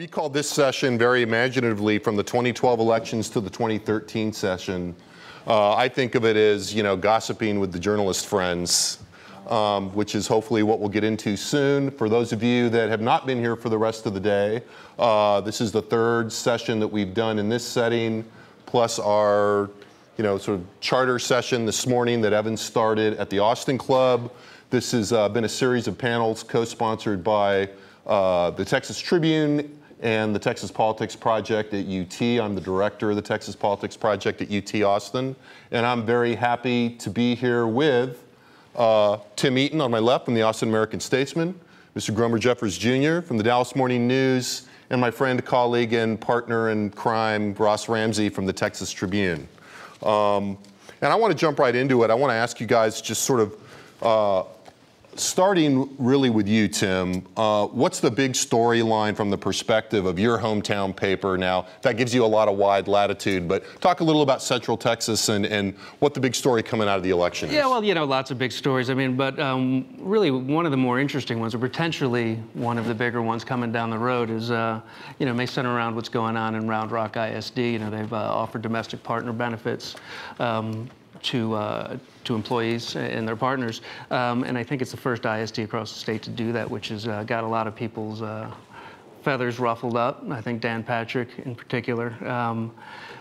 We called this session very imaginatively from the 2012 elections to the 2013 session. I think of it as, gossiping with the journalist friends, which is hopefully what we'll get into soon. For those of you that have not been here for the rest of the day, this is the third session that we've done in this setting, plus our, sort of charter session this morning that Evan started at the Austin Club. This has been a series of panels co-sponsored by the Texas Tribune and the Texas Politics Project at UT. I'm the director of the Texas Politics Project at UT Austin, and I'm very happy to be here with Tim Eaton on my left from the Austin American-Statesman, Mr. Gromer Jeffers Jr. from the Dallas Morning News, and my friend, colleague, and partner in crime, Ross Ramsey from the Texas Tribune. And I want to jump right into it. I want to ask you guys just sort of, starting really with you, Tim, what's the big storyline from the perspective of your hometown paper? Now, that gives you a lot of wide latitude, but talk a little about Central Texas and what the big story coming out of the election is. Yeah, well, lots of big stories. I mean, but really one of the more interesting ones, or potentially one of the bigger ones coming down the road is, may center around what's going on in Round Rock ISD. They've offered domestic partner benefits to employees and their partners, and I think it's the first ISD across the state to do that, which has got a lot of people's feathers ruffled up. I think Dan Patrick in particular.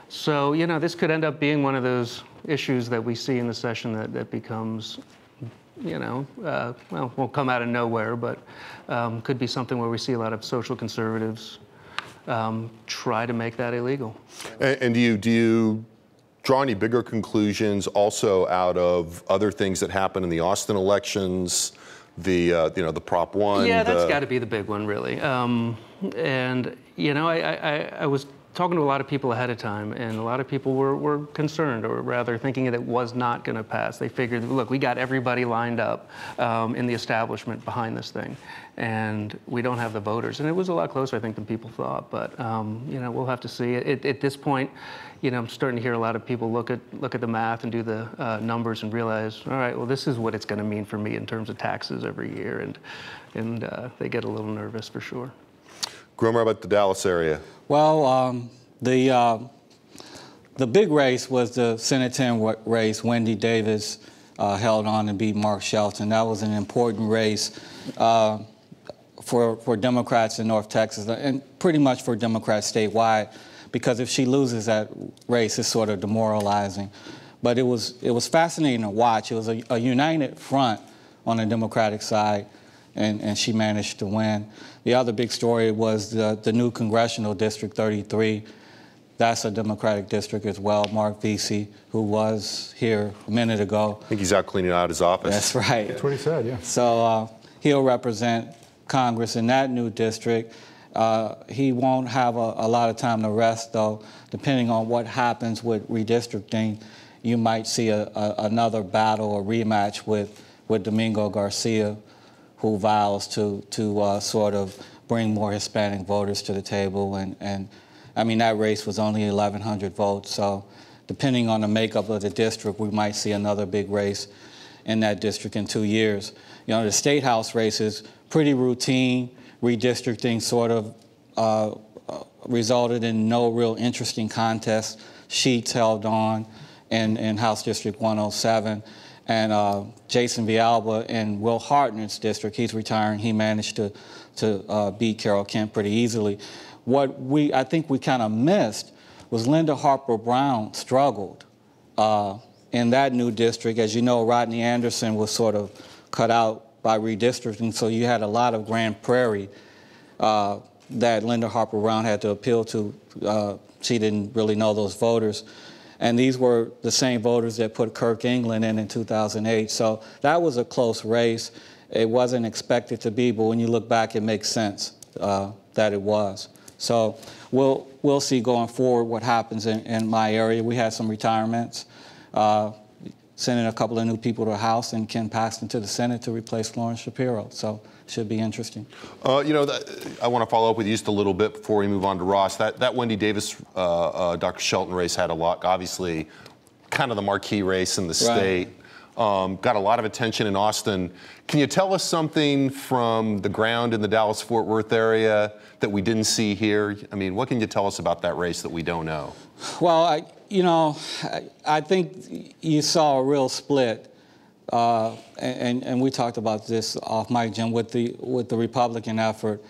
So this could end up being one of those issues that we see in the session that becomes, well, won't come out of nowhere, but could be something where we see a lot of social conservatives try to make that illegal. And do you draw any bigger conclusions also out of other things that happened in the Austin elections, the Prop 1? Yeah, that's got to be the big one, really. And, I was talking to a lot of people ahead of time, and a lot of people were concerned, or rather thinking that it was not going to pass. They figured, look, we got everybody lined up in the establishment behind this thing, and we don't have the voters. And it was a lot closer, I think, than people thought. But, we'll have to see. At this point, I'm starting to hear a lot of people look at the math and do the numbers and realize, all right, well, this is what it's going to mean for me in terms of taxes every year, and they get a little nervous for sure. Gromer, about the Dallas area? Well, the big race was the Senate 10 race. Wendy Davis held on to beat Mark Shelton. That was an important race for Democrats in North Texas, and pretty much for Democrats statewide, because if she loses that race, it's sort of demoralizing. But it was fascinating to watch. It was a united front on the Democratic side, and she managed to win. The other big story was the new congressional district 33. That's a Democratic district as well. Mark Vesey, who was here a minute ago. I think he's out cleaning out his office. That's right. That's what he said, yeah. So he'll represent Congress in that new district. He won't have a lot of time to rest, though. Depending on what happens with redistricting, you might see another battle or rematch with Domingo Garcia, who vows to sort of bring more Hispanic voters to the table. And I mean, that race was only 1,100 votes, so depending on the makeup of the district, we might see another big race in that district in 2 years. The State House race is pretty routine. Redistricting sort of resulted in no real interesting contest. Sheets held on in House District 107. And Jason Villalba in Will Hartnett's district, he's retiring, he managed to beat Carol Kemp pretty easily. What I think we kind of missed was Linda Harper Brown struggled in that new district. As you know, Rodney Anderson was sort of cut out by redistricting, so you had a lot of Grand Prairie that Linda Harper Brown had to appeal to. She didn't really know those voters. And these were the same voters that put Kirk England in 2008. So that was a close race. It wasn't expected to be, but when you look back, it makes sense that it was. So we'll see going forward what happens in my area. We had some retirements, sending a couple of new people to the House, and Ken Paxton to the Senate to replace Florence Shapiro. So should be interesting. I want to follow up with you just a little bit before we move on to Ross. That Wendy Davis, Dr. Shelton race had a lot, obviously, kind of the marquee race in the state. got a lot of attention in Austin. Can you tell us something from the ground in the Dallas-Fort Worth area that we didn't see here? I mean, what can you tell us about that race that we don't know? Well, I think you saw a real split, and we talked about this off mic, Jim, with the Republican effort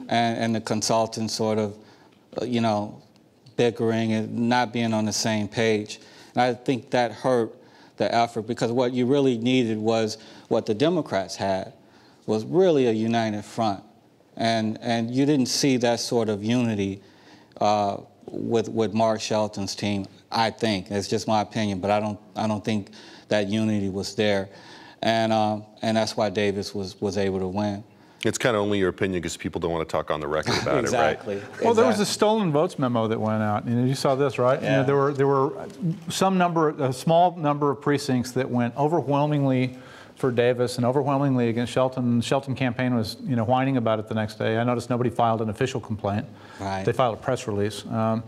and the consultants sort of, bickering and not being on the same page. And I think that hurt the effort, because what you really needed was what the Democrats had, was really a united front. And you didn't see that sort of unity with Mark Shelton's team, I think. It's just my opinion, but I don't think that unity was there. And that's why Davis was able to win. It's kind of only your opinion because people don't want to talk on the record about exactly. it, right? Well, there was a stolen votes memo that went out. You saw this, right? Yeah. There were a small number of precincts that went overwhelmingly for Davis and overwhelmingly against Shelton. The Shelton campaign was, whining about it the next day. I noticed nobody filed an official complaint. Right. They filed a press release and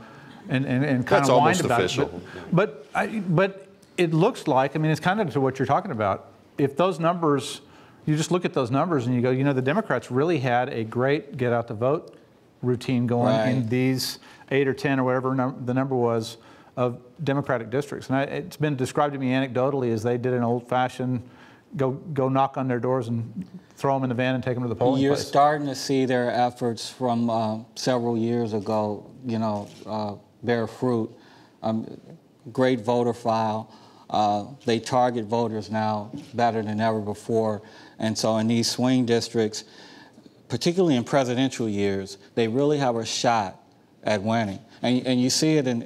kind That's of whined almost about official. it. But it looks like, it's kind of to what you're talking about. If those numbers, you just look at those numbers and you go, the Democrats really had a great get out the vote routine going in these 8 or 10 or whatever the number was of Democratic districts. And it's been described to me anecdotally as they did an old-fashioned go knock on their doors and throw them in the van and take them to the polling place. You're starting to see their efforts from several years ago, bear fruit. Great voter file. They target voters now better than ever before. And so in these swing districts, particularly in presidential years, they really have a shot at winning. And you see it in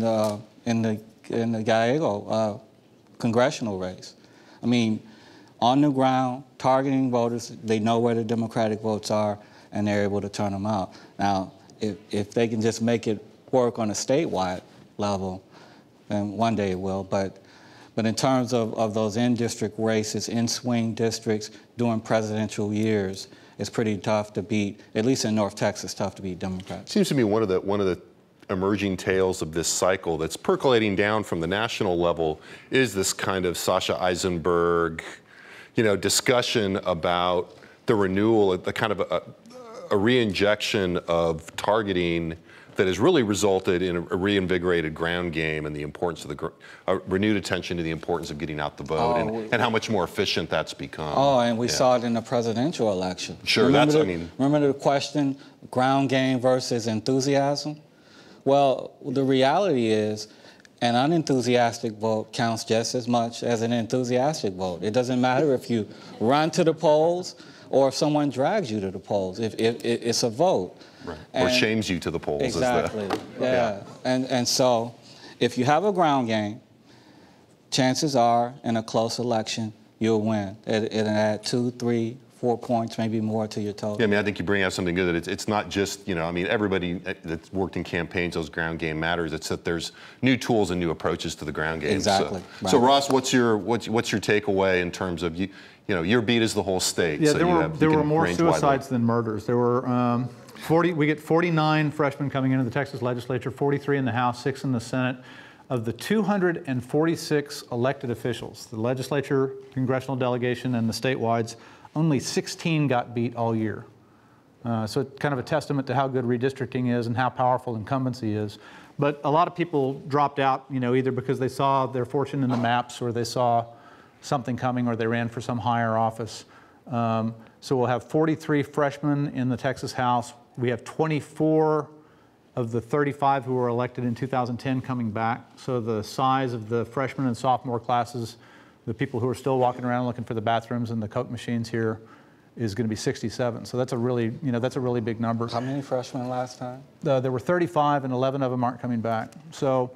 the Gallego congressional race. On the ground, targeting voters, they know where the Democratic votes are, and they're able to turn them out. Now, if they can just make it work on a statewide level, then one day it will. But in terms of those in-district races, in swing districts during presidential years, it's pretty tough to beat, at least in North Texas, tough to beat Democrats. Seems to me one of the emerging tales of this cycle that's percolating down from the national level is this kind of Sasha Eisenberg, discussion about the renewal, the kind of a re-injection of targeting that has really resulted in a reinvigorated ground game and the importance of renewed attention to the importance of getting out the vote and how much more efficient that's become. Oh, and we saw it in the presidential election. Sure, remember the question, ground game versus enthusiasm? Well, the reality is an unenthusiastic vote counts just as much as an enthusiastic vote. It doesn't matter if you run to the polls or if someone drags you to the polls. If it's a vote. Right. Or shames you to the polls. Exactly. Yeah. And so if you have a ground game, chances are in a close election you'll win. It'll add 2, 3, 4 points, maybe more to your total. Yeah, I think you bring out something good. That it's not just, everybody that's worked in campaigns, those ground game matters. It's that there's new tools and new approaches to the ground game. Exactly. So Ross, what's your takeaway in terms of your beat is the whole state? Yeah, so there were more suicides than murders. There were 40. We get 49 freshmen coming into the Texas legislature, 43 in the House, 6 in the Senate. Of the 246 elected officials, the legislature, congressional delegation, and the statewides, only 16 got beat all year. So it's kind of a testament to how good redistricting is and how powerful incumbency is. But a lot of people dropped out, either because they saw their fortune in the maps or they saw something coming or they ran for some higher office. So we'll have 43 freshmen in the Texas House. We have 24 of the 35 who were elected in 2010 coming back. So the size of the freshman and sophomore classes, the people who are still walking around looking for the bathrooms and the Coke machines here, is going to be 67. So that's a really, that's a really big number. How many freshmen last time? There were 35, and 11 of them aren't coming back. So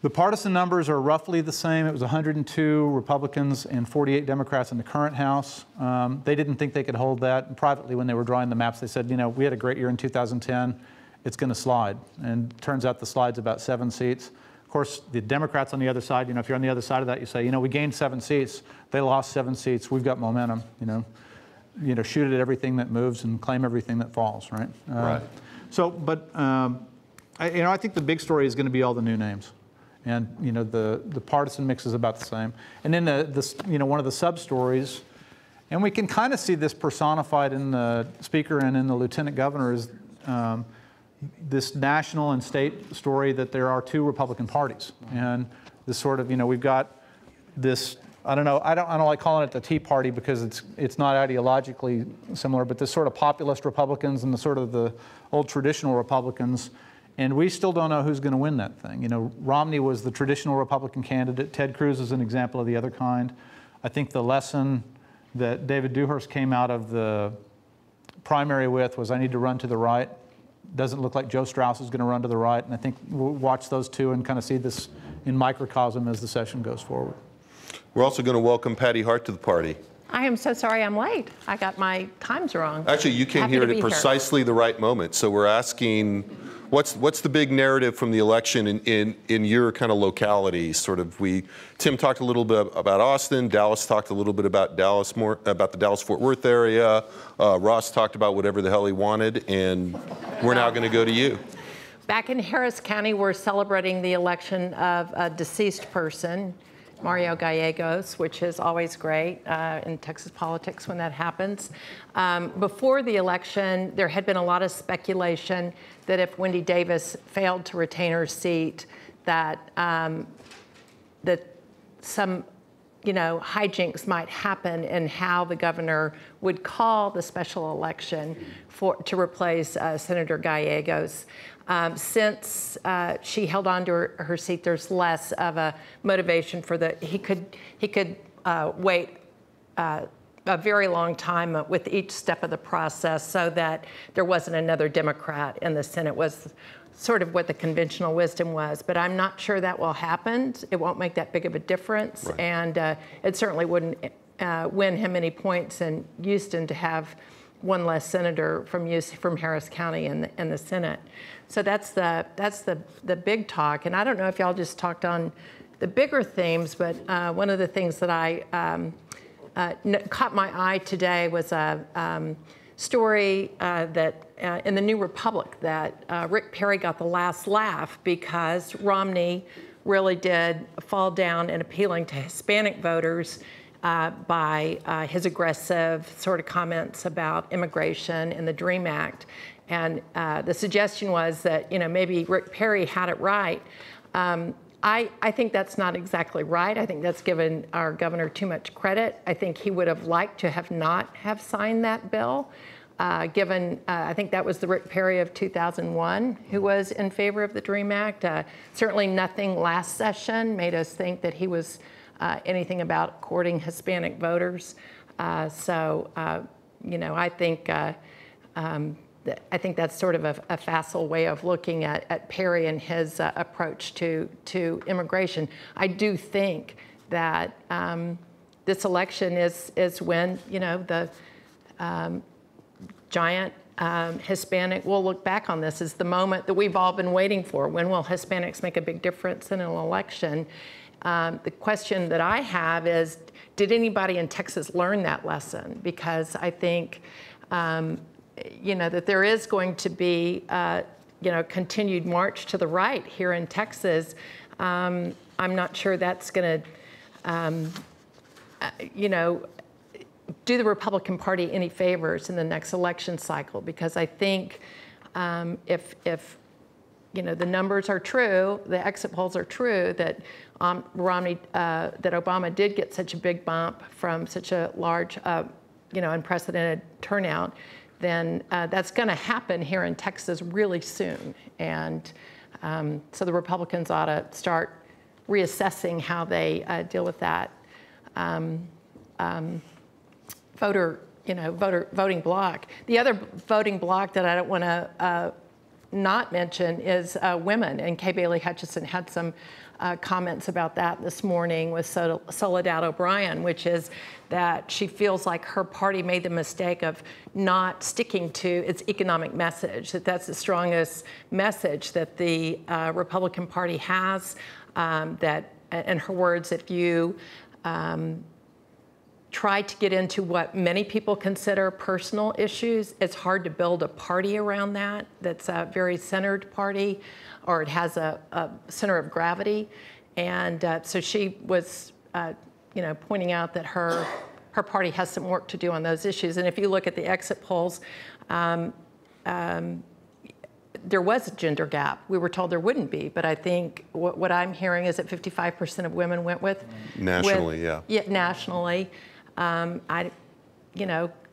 the partisan numbers are roughly the same. It was 102 Republicans and 48 Democrats in the current House. They didn't think they could hold that. And privately, when they were drawing the maps, they said, we had a great year in 2010. It's going to slide. And turns out the slide's about 7 seats. Of course, the Democrats on the other side, if you're on the other side of that, you say, we gained 7 seats. They lost 7 seats. We've got momentum, shoot at everything that moves and claim everything that falls, right? Right. So, but, I think the big story is going to be all the new names. And the partisan mix is about the same. And then one of the sub-stories, and we can kind of see this personified in the Speaker and in the Lieutenant Governor, is this national and state story that there are two Republican parties. And this sort of, we've got this, I don't like calling it the Tea Party because it's not ideologically similar, but this sort of populist Republicans and the sort of the old traditional Republicans. And we still don't know who's going to win that thing. Romney was the traditional Republican candidate. Ted Cruz is an example of the other kind. I think the lesson that David Dewhurst came out of the primary with was, I need to run to the right. Doesn't look like Joe Strauss is going to run to the right. And I think we'll watch those two and kind of see this in microcosm as the session goes forward. We're also going to welcome Patti Hart to the party. I am so sorry I'm late. I got my times wrong. Actually, you came here at precisely the right moment. So we're asking, what's the big narrative from the election in your kind of locality? Sort of, Tim talked a little bit about Austin. Dallas talked a little bit about the Dallas-Fort Worth area. Ross talked about whatever the hell he wanted, and we're now going to go to you. Back in Harris County, we're celebrating the election of a deceased person, Mario Gallegos, which is always great in Texas politics when that happens. Before the election, there had been a lot of speculation that if Wendy Davis failed to retain her seat, that some hijinks might happen in how the governor would call the special election to replace Senator Gallegos. Since she held on to her seat, there's less of a motivation for he could wait a very long time with each step of the process so that there wasn't another Democrat in the Senate, was sort of what the conventional wisdom was. But I'm not sure that will happen. It won't make that big of a difference. Right. And it certainly wouldn't win him any points in Houston to have one less senator from Harris County in the Senate. So that's the big talk. And I don't know if y'all just talked on the bigger themes, but one of the things that I caught my eye today was a story that in the New Republic that Rick Perry got the last laugh because Romney really did fall down in appealing to Hispanic voters by his aggressive sort of comments about immigration and the DREAM Act. And the suggestion was that, maybe Rick Perry had it right. I think that's not exactly right. I think that's given our governor too much credit. I think he would have liked to have not have signed that bill, given, I think that was the Rick Perry of 2001 who was in favor of the DREAM Act. Certainly nothing last session made us think that he was anything about courting Hispanic voters. I think that's sort of a facile way of looking at Perry and his approach to immigration. I do think that this election is when the giant Hispanic, we'll look back on this as the moment that we've all been waiting for. When will Hispanics make a big difference in an election? The question that I have is, did anybody in Texas learn that lesson? Because I think that there is going to be, continued march to the right here in Texas. I'm not sure that's going to, do the Republican Party any favors in the next election cycle, because I think if the numbers are true, the exit polls are true, that Romney, that Obama did get such a big bump from such a large, unprecedented turnout, then that's going to happen here in Texas really soon. And so the Republicans ought to start reassessing how they deal with that voting bloc. The other voting bloc that I don't want to not mention is women, and Kay Bailey Hutchison had some comments about that this morning with Soledad O'Brien, which is that she feels like her party made the mistake of not sticking to its economic message, that's the strongest message that the Republican Party has, that, in her words, if you try to get into what many people consider personal issues. It's hard to build a party around that that's a very centered party, or it has a center of gravity. And so she was, pointing out that her party has some work to do on those issues. And if you look at the exit polls, there was a gender gap. We were told there wouldn't be, but I think what I'm hearing is that 55% of women went with nationally, yeah. Yeah, nationally.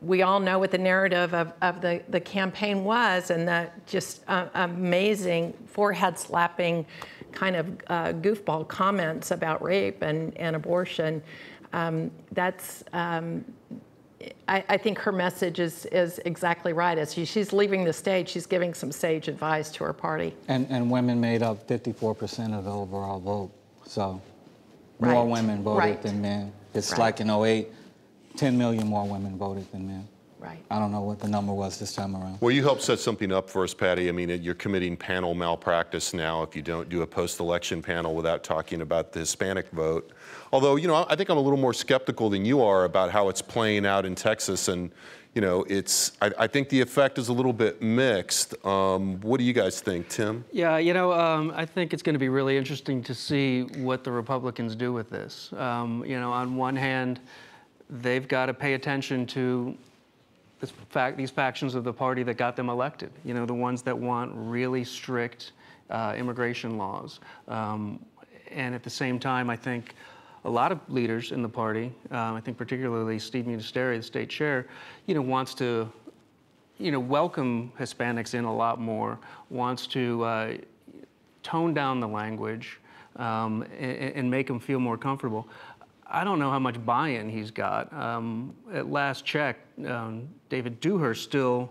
We all know what the narrative of the campaign was, and that just amazing forehead-slapping kind of goofball comments about rape and abortion. I think her message is exactly right. As she's leaving the stage, she's giving some sage advice to her party. And women made up 54% of the overall vote. So more women voted than men. It's like in 08, 10 million more women voted than men. Right. I don't know what the number was this time around. Well, you helped set something up for us, Patti. I mean, you're committing panel malpractice now if you don't do a post-election panel without talking about the Hispanic vote. Although, I think I'm a little more skeptical than you are about how it's playing out in Texas. And, I think the effect is a little bit mixed. What do you guys think, Tim? Yeah, I think it's going to be really interesting to see what the Republicans do with this. On one hand, they've got to pay attention to these factions of the party that got them elected, the ones that want really strict immigration laws. And at the same time, I think a lot of leaders in the party, I think particularly Steve Ministeri, the state chair, wants to, welcome Hispanics in a lot more, wants to tone down the language and make them feel more comfortable. I don't know how much buy-in he's got. At last check, David Dewhurst still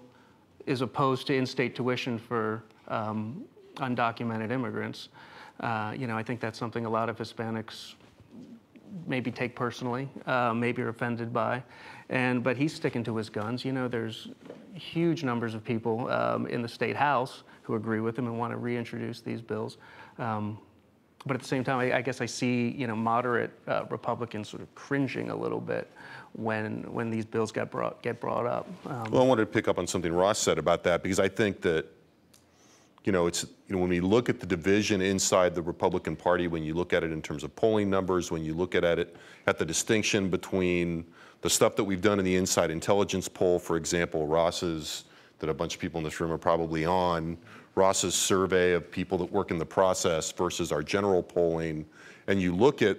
is opposed to in-state tuition for undocumented immigrants. I think that's something a lot of Hispanics maybe take personally, maybe are offended by. But he's sticking to his guns. There's huge numbers of people in the state house who agree with him and want to reintroduce these bills. But at the same time, I guess I see, moderate Republicans sort of cringing a little bit when these bills get brought up. Well, I wanted to pick up on something Ross said about that, because I think that, when we look at the division inside the Republican Party, when you look at it in terms of polling numbers, when you look at it at the distinction between the stuff that we've done in the inside intelligence poll, for example, Ross's, that a bunch of people in this room are probably on, Ross's survey of people that work in the process versus our general polling, and you look at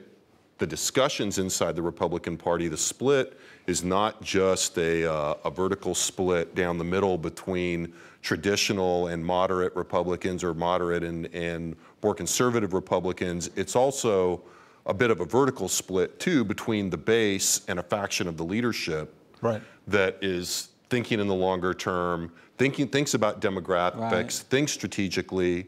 the discussions inside the Republican Party, the split is not just a vertical split down the middle between traditional and moderate Republicans, or moderate and more conservative Republicans. It's also a bit of a vertical split, too, between the base and a faction of the leadership that is thinking in the longer term, thinks about demographics, thinks strategically,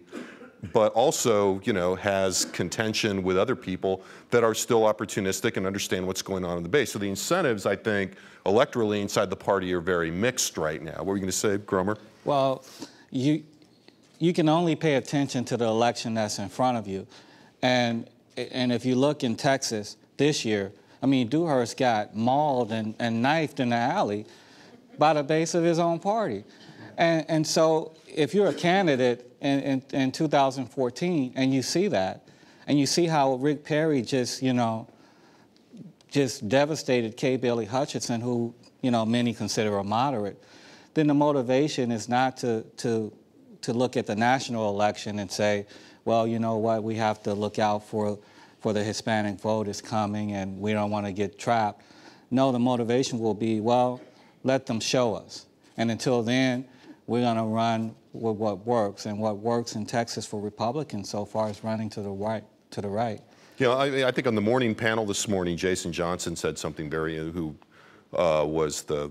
but also, has contention with other people that are still opportunistic and understand what's going on in the base. So the incentives, I think, electorally inside the party are very mixed right now. What were you going to say, Gromer? Well, you can only pay attention to the election that's in front of you. And if you look in Texas this year, Dewhurst got mauled and knifed in the alley by the base of his own party. And so if you're a candidate in 2014 and you see that, and you see how Rick Perry just devastated Kay Bailey Hutchinson, who, many consider a moderate, then the motivation is not to look at the national election and say, well, you know what, we have to look out for the Hispanic vote is coming and we don't want to get trapped. No, the motivation will be, well, let them show us. And until then, we're going to run with what works. And what works in Texas for Republicans so far is running to the right. I think on the morning panel this morning, Jason Johnson said something who was the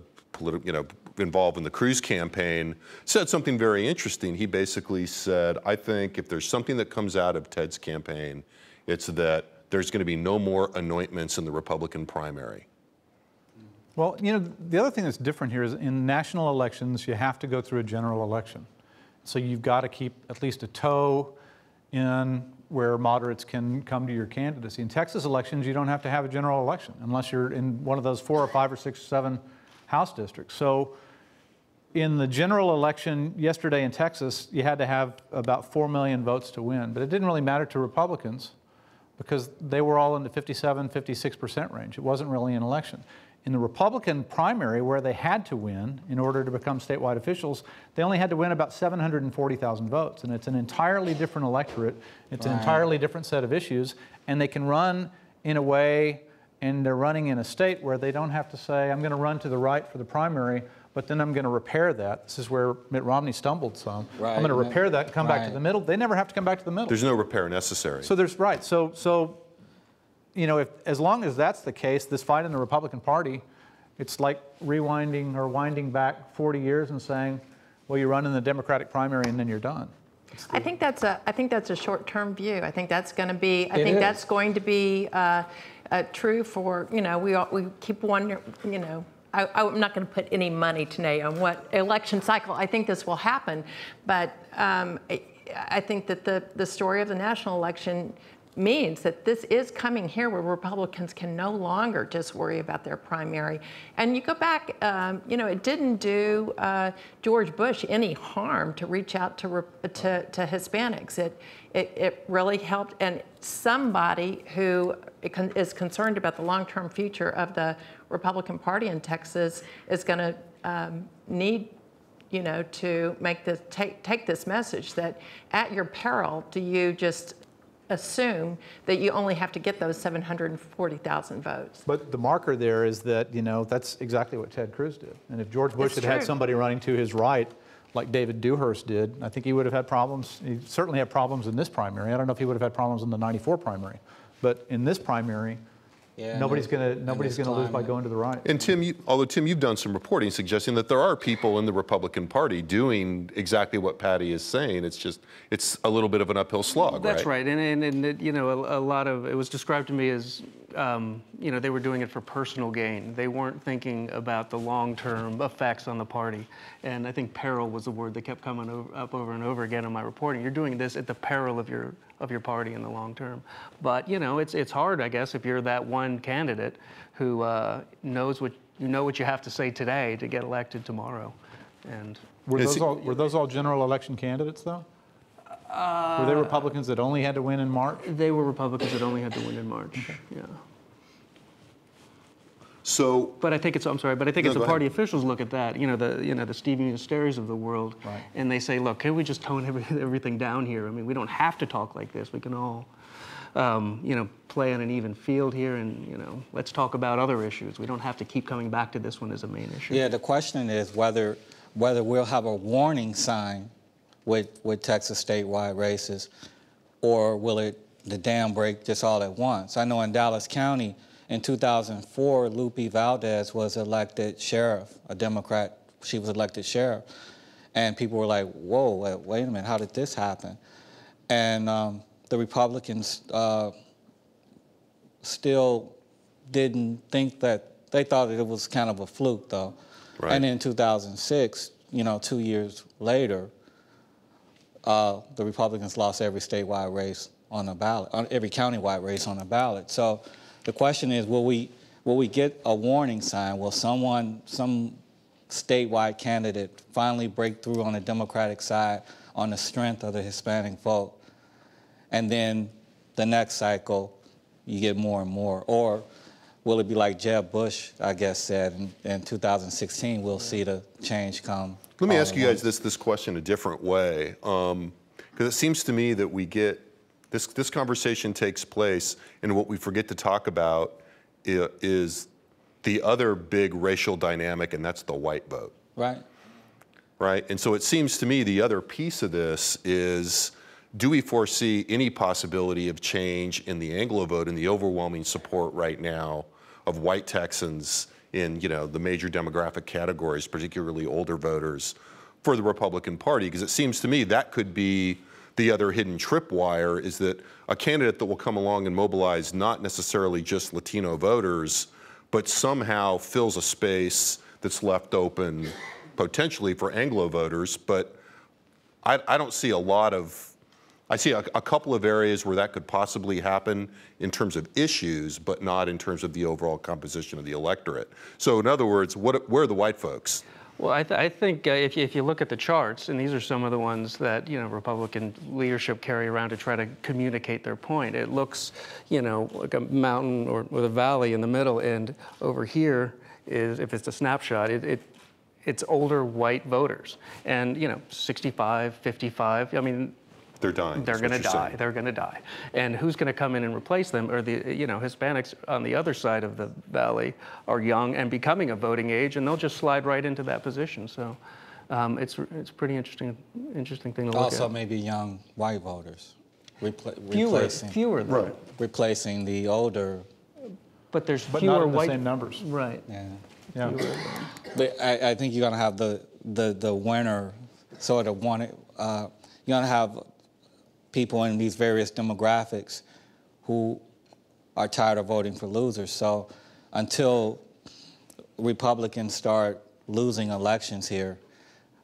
involved in the Cruz campaign, said something very interesting. He basically said, I think if there's something that comes out of Ted's campaign, it's that there's going to be no more anointments in the Republican primary. Well, the other thing that's different here is in national elections, you have to go through a general election. So you've got to keep at least a toe in where moderates can come to your candidacy. In Texas elections, you don't have to have a general election unless you're in one of those 4 or 5 or 6 or 7 House districts. So in the general election yesterday in Texas, you had to have about 4 million votes to win, but it didn't really matter to Republicans because they were all in the 57, 56% range. It wasn't really an election. In the Republican primary, where they had to win in order to become statewide officials, they only had to win about 740,000 votes. And it's an entirely different electorate. It's an entirely different set of issues. And they can run in a way, and they're running in a state where they don't have to say, I'm going to run to the right for the primary, but then I'm going to repair that. This is where Mitt Romney stumbled some. I'm going to repair that and come back to the middle. They never have to come back to the middle. There's no repair necessary. So there's, right. So you know, as long as that's the case, this fight in the Republican Party, it's like rewinding or winding back 40 years and saying, well, you run in the Democratic primary and then you're done. I think that's a short-term view. I think that's going to be. I think that's going to be true for, you know, we keep wondering, you know. I'm not going to put any money today on what election cycle I think this will happen, but I think that the story of the national election means that this is coming here where Republicans can no longer just worry about their primary. And you go back, you know, it didn't do George Bush any harm to reach out to Hispanics. It really helped, and somebody who is concerned about the long-term future of the Republican Party in Texas is going to need, you know, to make this take this message that at your peril do you just assume that you only have to get those 740,000 votes. But the marker there is that, you know, that's exactly what Ted Cruz did. And if George Bush had somebody running to his right, like David Dewhurst did, I think he would have had problems. He certainly had problems in this primary. I don't know if he would have had problems in the '94 primary. But in this primary, nobody's going to lose by going to the right. And Tim, although Tim, you've done some reporting suggesting that there are people in the Republican Party doing exactly what Patti is saying. It's just, it's a little bit of an uphill slog, That's right. And you know, a lot of, it was described to me as, you know, they were doing it for personal gain. They weren't thinking about the long-term effects on the party. And I think peril was the word that kept coming up over and over again in my reporting. You're doing this at the peril of your party in the long term. But, you know, it's hard, I guess, if you're that one candidate who knows what you have to say today to get elected tomorrow. And were those all general election candidates, though? Were they Republicans that only had to win in March? They were Republicans that only had to win in March. Okay. Yeah. So, but I think it's, I'm sorry, but I think it's the party officials look at that, you know, the Stevie Ministeris of the world, and they say, look, can we just tone everything down here? I mean, we don't have to talk like this. We can all, you know, play on an even field here, and, you know, let's talk about other issues. We don't have to keep coming back to this one as a main issue. Yeah, the question is whether we'll have a warning sign with Texas statewide races, or will the dam break just all at once? I know in Dallas County, in 2004, Lupe Valdez was elected sheriff, a Democrat. She was elected sheriff. And people were like, whoa, wait a minute, how did this happen? And the Republicans still didn't think that, they thought that it was kind of a fluke, though. Right. And in 2006, you know, 2 years later, the Republicans lost every statewide race on the ballot, every countywide race on the ballot. So the question is, will we get a warning sign? Will some statewide candidate finally break through on the Democratic side on the strength of the Hispanic vote? And then the next cycle, you get more and more. Or will it be like Jeb Bush, I guess, said in 2016, we'll see the change come? Let me ask you guys this question a different way. Because it seems to me that we get, this conversation takes place, and what we forget to talk about is the other big racial dynamic, and that's the white vote. Right. Right? And so it seems to me the other piece of this is, do we foresee any possibility of change in the Anglo vote and the overwhelming support right now of white Texans in, you know, the major demographic categories, particularly older voters, for the Republican Party? Because it seems to me that could be the other hidden tripwire, is that a candidate that will come along and mobilize not necessarily just Latino voters, but somehow fills a space that's left open potentially for Anglo voters. But I don't see a lot of I see a couple of areas where that could possibly happen in terms of issues, but not in terms of the overall composition of the electorate. So in other words, where are the white folks? Well, I think if you look at the charts, and these are some of the ones that Republican leadership carry around to try to communicate their point, it looks like a mountain or with a valley in the middle, and over here is, if it's a snapshot, it's older white voters, and 65, 55. I mean, they're dying. They're going to die. They're going to die. And who's going to come in and replace them? Or the Hispanics on the other side of the valley are young and becoming of voting age, and they'll just slide right into that position. So it's pretty interesting thing to look at. Also, maybe young white voters, fewer though. Right. replacing the older. But there's But fewer not in the white same numbers. Right. Yeah. Yeah. But I think you're going to have the winner sort of wanted. You're going to have people in these various demographics who are tired of voting for losers. So until Republicans start losing elections here,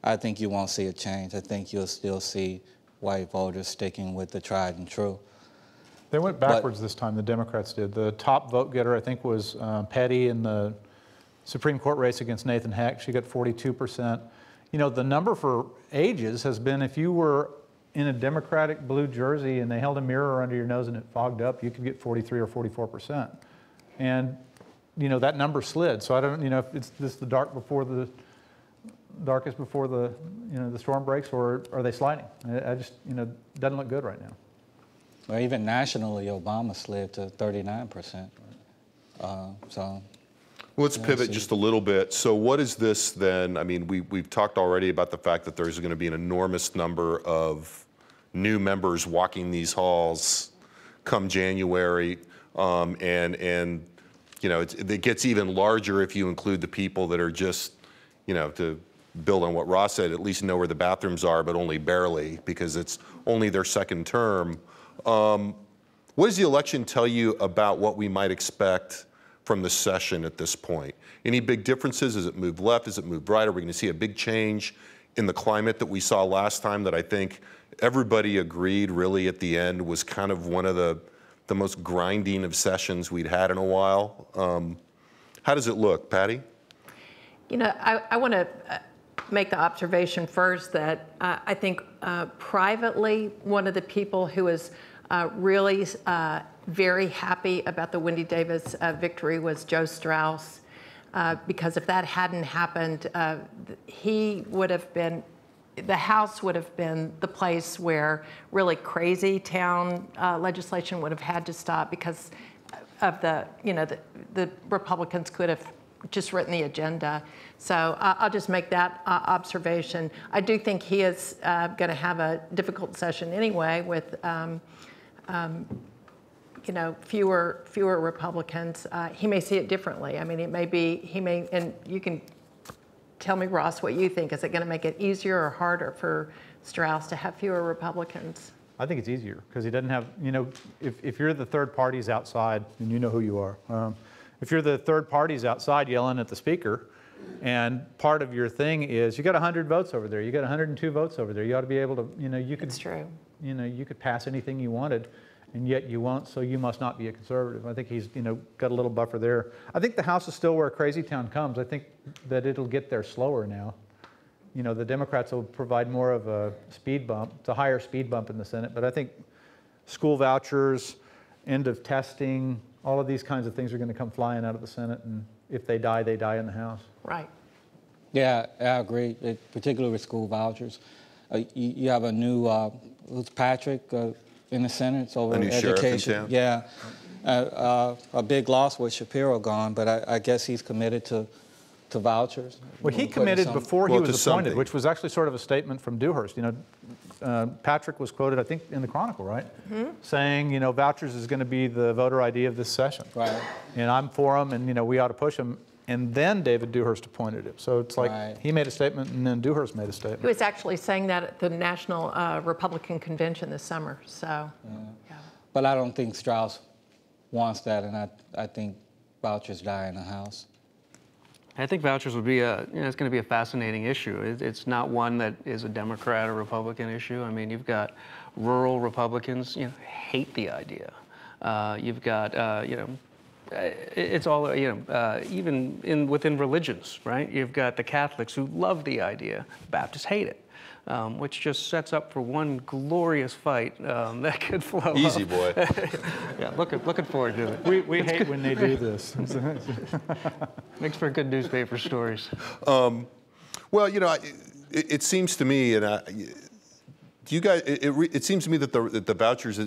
I think you won't see a change. I think you'll still see white voters sticking with the tried and true. They went backwards this time, the Democrats did. The top vote getter, I think, was Patti in the Supreme Court race against Nathan Heck. She got 42%. The number for ages has been, if you were in a Democratic blue jersey and they held a mirror under your nose and it fogged up, you could get 43 or 44%. And, that number slid. So I don't, if it's this the darkest before the, the storm breaks, or are they sliding? I just, doesn't look good right now. Well, even nationally, Obama slid to 39%. So. Let's pivot just a little bit. So what is this then? I mean, we've talked already about the fact that there's going to be an enormous number of new members walking these halls come January, and it gets even larger if you include the people that are just, to build on what Ross said, at least know where the bathrooms are, but only barely, because it's only their second term. What does the election tell you about what we might expect from the session at this point? Any big differences? Has it moved left? Has it moved right? Are we going to see a big change in the climate that we saw last time, that I think everybody agreed really at the end was kind of one of the most grinding of sessions we'd had in a while? How does it look, Patti? I want to make the observation first that I think privately, one of the people who was really very happy about the Wendy Davis victory was Joe Strauss, because if that hadn't happened, he would have been, the House would have been the place where really crazy town legislation would have had to stop, because of the Republicans could have just written the agenda. So I'll just make that observation. I do think he is going to have a difficult session anyway, with fewer Republicans. He may see it differently. I mean, it may be, and you can tell me, Ross, what you think. Is it going to make it easier or harder for Strauss to have fewer Republicans? I think it's easier, because he doesn't have, if you're the third parties outside, and you know who you are, if you're the third parties outside yelling at the speaker, and part of your thing is, you got 100 votes over there, you got 102 votes over there, you ought to be able to, you could, That's true. You could pass anything you wanted, and yet you won't, so you must not be a conservative. I think he's, got a little buffer there. I think the House is still where crazy town comes. I think that it'll get there slower now. The Democrats will provide more of a speed bump. It's a higher speed bump in the Senate, but I think school vouchers, end of testing, all of these kinds of things are going to come flying out of the Senate, and if they die in the House. Right. Yeah, I agree, particularly with school vouchers. You have a new, who's Patrick in the Senate? It's over a new sheriff in education. town? Yeah, a big loss with Shapiro gone, but I guess he's committed to vouchers. Well, he committed before he was appointed, something. which was actually sort of a statement from Dewhurst. Patrick was quoted, I think, in the Chronicle, right? Mm-hmm. Saying, vouchers is going to be the voter ID of this session. Right. And I'm for them, and, we ought to push them. And then David Dewhurst appointed him. So it's like Right. he made a statement, and then Dewhurst made a statement. He was actually saying that at the National Republican Convention this summer. So, yeah. But I don't think Strauss wants that, and I think vouchers die in the House. I think vouchers would be it's going to be a fascinating issue. It's not one that is a Democrat or Republican issue. I mean, you've got rural Republicans, hate the idea. You've got, it's all, even within religions, right? You've got the Catholics who love the idea. Baptists hate it. Which just sets up for one glorious fight that could flow. Easy, boy. Yeah, looking forward to it. We hate when they do this. Makes for good newspaper stories. Well, it seems to me, and you guys, it seems to me that the vouchers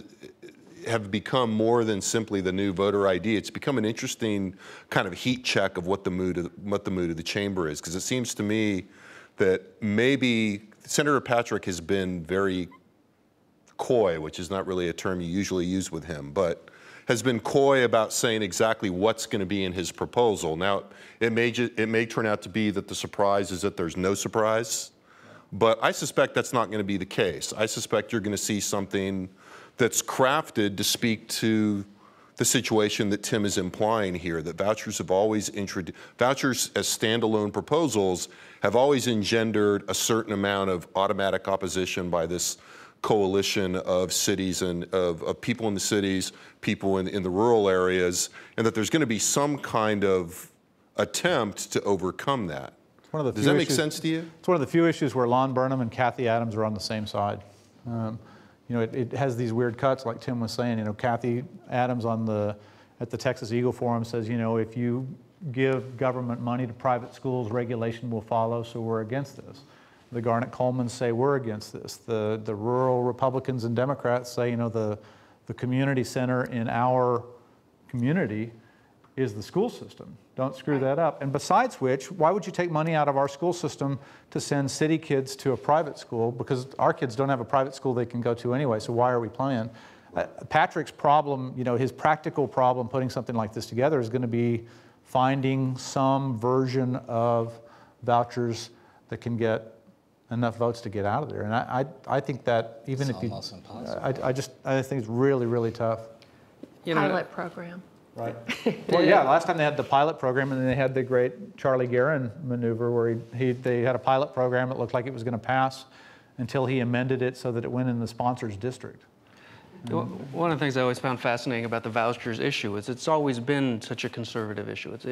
have become more than simply the new voter ID. It's become an interesting kind of heat check of what the mood of the chamber is, because it seems to me that maybe Senator Patrick has been very coy, which is not really a term you usually use with him, but has been coy about saying exactly what's going to be in his proposal. Now, it may turn out to be that the surprise is that there's no surprise, but I suspect that's not going to be the case. I suspect you're going to see something that's crafted to speak to the situation that Tim is implying here, that vouchers have always vouchers as standalone proposals have always engendered a certain amount of automatic opposition by this coalition of cities and of people in the cities, people in the rural areas, and that there's going to be some kind of attempt to overcome that. Does that make sense to you? It's one of the few issues where Lon Burnham and Kathy Adams are on the same side. It has these weird cuts, like Tim was saying. Kathy Adams at the Texas Eagle Forum says, if you give government money to private schools, regulation will follow, so we're against this. The Garnet Colemans say we're against this. The rural Republicans and Democrats say, the community center in our community is the school system. Don't screw that up. And besides which, why would you take money out of our school system to send city kids to a private school? Because our kids don't have a private school they can go to anyway, so why are we playing? Patrick's problem, his practical problem putting something like this together is going to be finding some version of vouchers that can get enough votes to get out of there. And I think that even it's if you... almost impossible. I think it's really, really tough. Pilot program. Right. Well, yeah, last time they had the pilot program, and then they had the great Charlie Guerin maneuver where they had a pilot program that looked like it was going to pass until he amended it so that it went in the sponsor's district. One of the things I always found fascinating about the vouchers issue is it's always been such a conservative issue. It's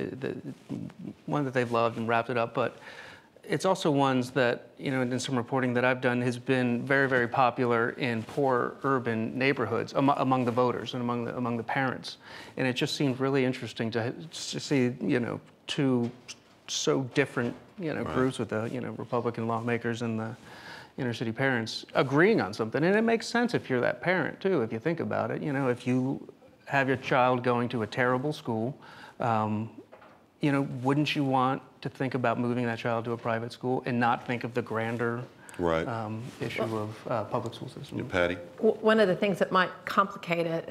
one that they've loved and wrapped it up, but it's also ones that, in some reporting that I've done, has been very, very popular in poor urban neighborhoods among the voters and among the parents. And it just seemed really interesting to see, two so different, groups with the, Republican lawmakers and the inner city parents agreeing on something. And it makes sense if you're that parent too, if you think about it. If you have your child going to a terrible school, wouldn't you want to think about moving that child to a private school and not think of the grander issue of public school system? Patti? One of the things that might complicate it,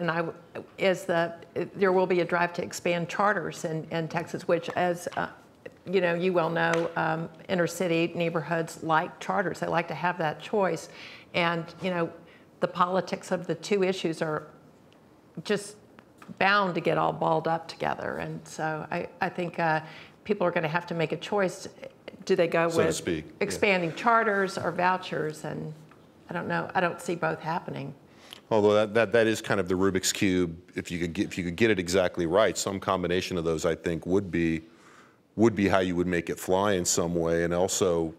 is that there will be a drive to expand charters in Texas, which, as you well know, inner city neighborhoods like charters. They like to have that choice, and the politics of the two issues are just bound to get all balled up together. And so I think people are going to have to make a choice. Do they go with expanding charters or vouchers? And I don't know. I don't see both happening. Although that is kind of the Rubik's Cube. If you could get it exactly right, some combination of those, I think, would be how you would make it fly in some way. And also,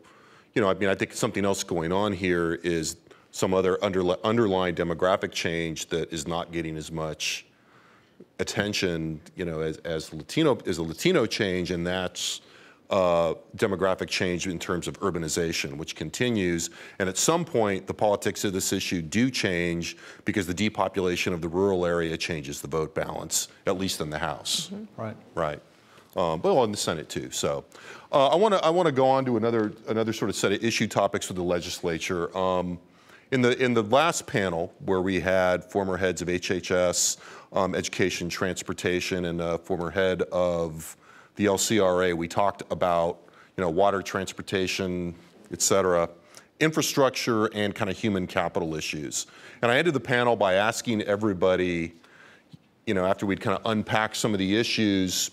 I think something else going on here is some other underlying demographic change that is not getting as much attention, as a Latino change, and that's demographic change in terms of urbanization, which continues. And at some point, the politics of this issue do change because the depopulation of the rural area changes the vote balance, at least in the House. Mm-hmm. Right. Right. But in the Senate too. So, I want to go on to another sort of set of issue topics with the legislature. In the last panel, where we had former heads of HHS, Education, Transportation, and former head of the LCRA, we talked about water, transportation, et cetera, infrastructure, and kind of human capital issues. And I ended the panel by asking everybody, after we'd kind of unpacked some of the issues,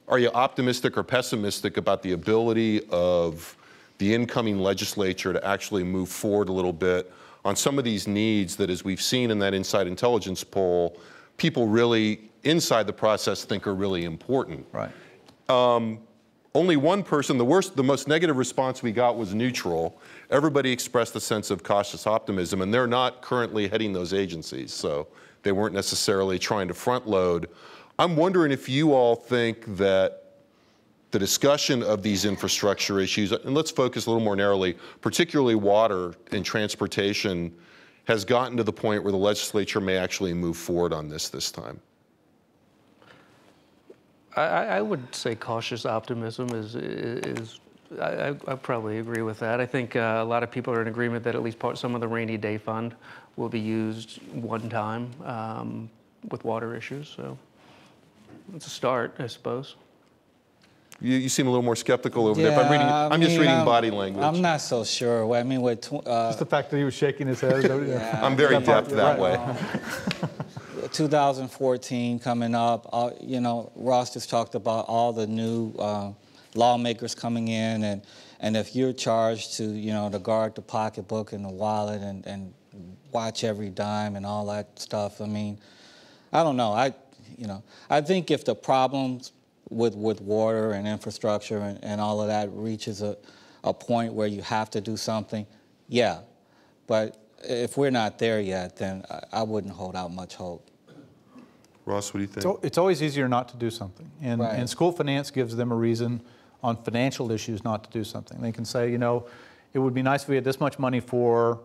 are you optimistic or pessimistic about the ability of the incoming legislature to actually move forward a little bit on some of these needs that, as we've seen in that Inside Intelligence poll, people really inside the process think are really important? Right. Only one person, the most negative response we got was neutral. Everybody expressed a sense of cautious optimism, and they're not currently heading those agencies, so they weren't necessarily trying to front load. I'm wondering if you all think that the discussion of these infrastructure issues, and let's focus a little more narrowly, particularly water and transportation, has gotten to the point where the legislature may actually move forward on this time. I would say cautious optimism I probably agree with that. I think a lot of people are in agreement that at least some of the rainy day fund will be used one time with water issues. So it's a start, I suppose. You seem a little more skeptical over there. If I'm just reading body language. I'm not so sure. I mean, with just the fact that he was shaking his head. Yeah. I'm very deft that way. 2014 coming up, you know, Ross just talked about all the new lawmakers coming in, and if you're charged to, you know, to guard the pocketbook and the wallet and watch every dime and all that stuff, I mean, I don't know. I think if the problems with water and infrastructure and all of that reaches a point where you have to do something, yeah. But if we're not there yet, then I wouldn't hold out much hope. Ross, what do you think? So it's always easier not to do something. And school finance gives them a reason on financial issues not to do something. They can say, you know, it would be nice if we had this much money for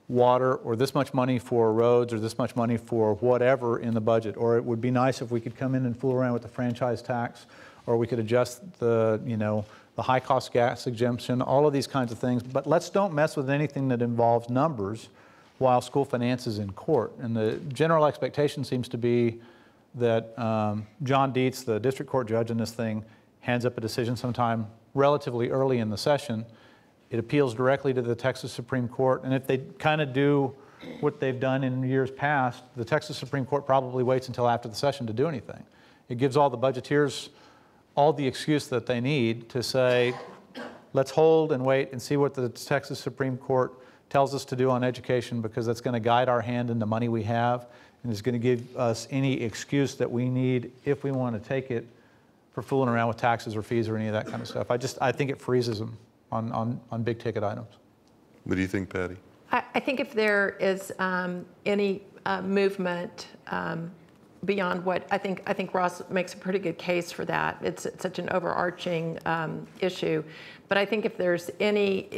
water, or this much money for roads, or this much money for whatever in the budget. Or it would be nice if we could come in and fool around with the franchise tax, or we could adjust the, you know, the high cost gas exemption, all of these kinds of things. But let's don't mess with anything that involves numbers while school finance is in court. And the general expectation seems to be that John Dietz, the district court judge in this thing, hands up a decision sometime relatively early in the session. It appeals directly to the Texas Supreme Court, and if they kind of do what they've done in years past, the Texas Supreme Court probably waits until after the session to do anything. It gives all the budgeteers all the excuse that they need to say, let's hold and wait and see what the Texas Supreme Court tells us to do on education, because that's going to guide our hand in the money we have, and is going to give us any excuse that we need if we want to take it for fooling around with taxes or fees or any of that kind of stuff. I think it freezes them on big ticket items. What do you think, Patti? I think if there is any movement beyond what I think Ross makes a pretty good case for that. It's such an overarching issue. But I think if there's any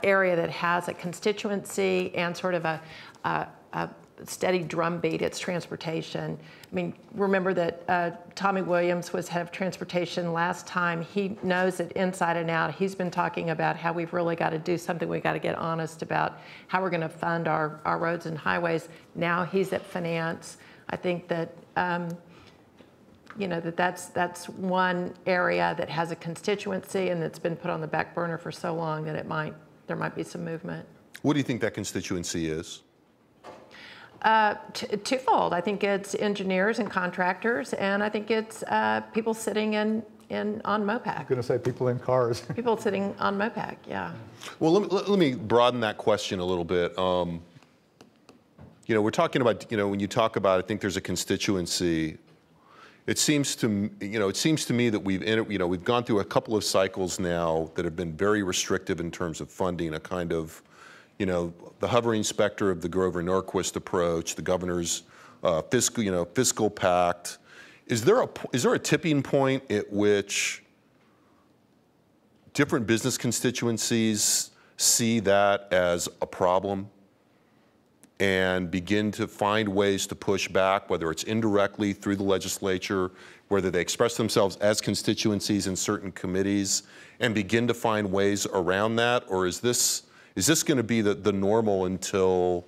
area that has a constituency and sort of a steady drumbeat, it's transportation. I mean, remember that Tommy Williams was head of transportation last time. He knows it inside and out. He's been talking about how we've really got to do something. We've got to get honest about how we're going to fund our roads and highways. Now he's at finance. I think that you know, that's one area that has a constituency and that's been put on the back burner for so long that there might be some movement. What do you think that constituency is? Twofold. I think it's engineers and contractors, and I think it's people sitting on MOPAC. I'm going to say people in cars. People sitting on MOPAC, yeah. Well, let me broaden that question a little bit. You know, we're talking about, you know, when you talk about, I think there's a constituency. It seems to me that we've gone through a couple of cycles now that have been very restrictive in terms of funding, a kind of, you know, the hovering specter of the Grover-Norquist approach, the governor's fiscal pact. Is there a tipping point at which different business constituencies see that as a problem and begin to find ways to push back, whether it's indirectly through the legislature, whether they express themselves as constituencies in certain committees, and begin to find ways around that? Or is this going to be the normal until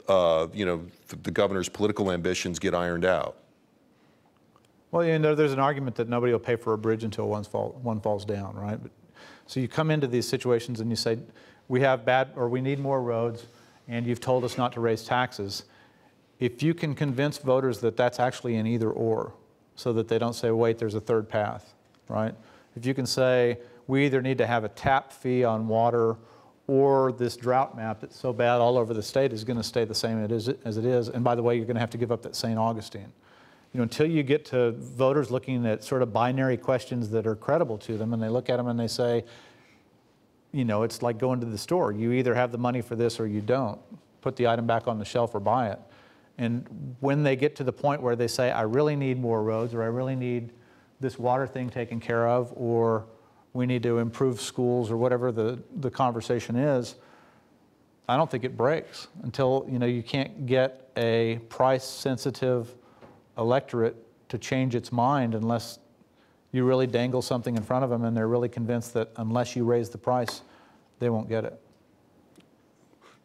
you know, the governor's political ambitions get ironed out? Well, you know, there's an argument that nobody will pay for a bridge until one falls down, right? So you come into these situations and you say, we need more roads, and you've told us not to raise taxes. If you can convince voters that that's actually an either or, so that they don't say, wait, there's a third path, right? If you can say, we either need to have a tap fee on water, or this drought map that's so bad all over the state is going to stay the same as it is. And by the way, you're going to have to give up that St. Augustine. You know, until you get to voters looking at sort of binary questions that are credible to them, and they look at them and they say, you know, it's like going to the store. You either have the money for this or you don't. Put the item back on the shelf or buy it. And when they get to the point where they say, I really need more roads, or I really need this water thing taken care of, or we need to improve schools, or whatever the conversation is, I don't think it breaks until, you know, you can't get a price-sensitive electorate to change its mind unless you really dangle something in front of them and they're really convinced that unless you raise the price, they won't get it.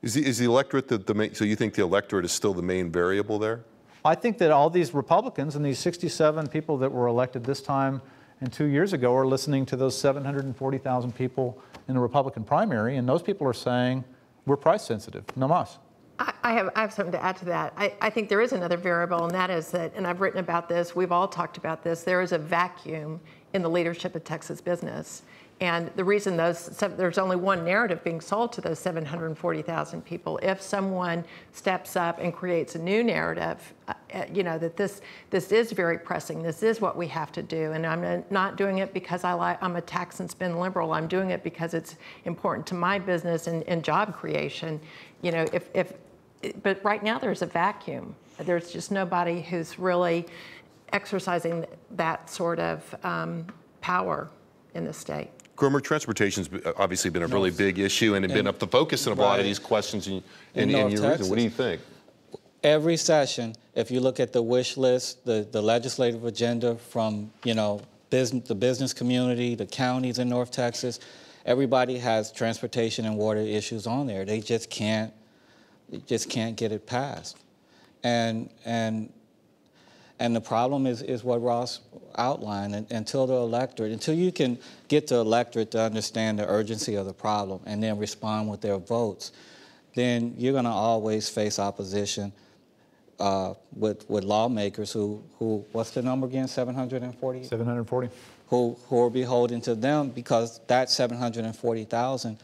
Is the electorate the main, so you think the electorate is still the main variable there? I think that all these Republicans and these 67 people that were elected this time and 2 years ago are listening to those 740,000 people in the Republican primary, and those people are saying, we're price sensitive, no mas. I have something to add to that. I think there is another variable, and that is that, and I've written about this, we've all talked about this, there is a vacuum in the leadership of Texas business. And the reason there's only one narrative being sold to those 740,000 people. If someone steps up and creates a new narrative, you know, that this is very pressing, this is what we have to do, and I'm not doing it because I'm a tax and spend liberal, I'm doing it because it's important to my business and job creation. You know, but right now there's a vacuum. There's just nobody who's really exercising that sort of power in the state. Gromer, transportation's obviously been a really big issue and been up the focus in a lot of these questions in your region. What do you think? Every session, if you look at the wish list, the legislative agenda from, you know, the business community, the counties in North Texas, everybody has transportation and water issues on there. They just can't get it passed. And the problem is what Ross outlined. Until you can get the electorate to understand the urgency of the problem and then respond with their votes, then you're going to always face opposition with lawmakers who, what's the number again, 740? 740. Who are beholden to them because that 740,000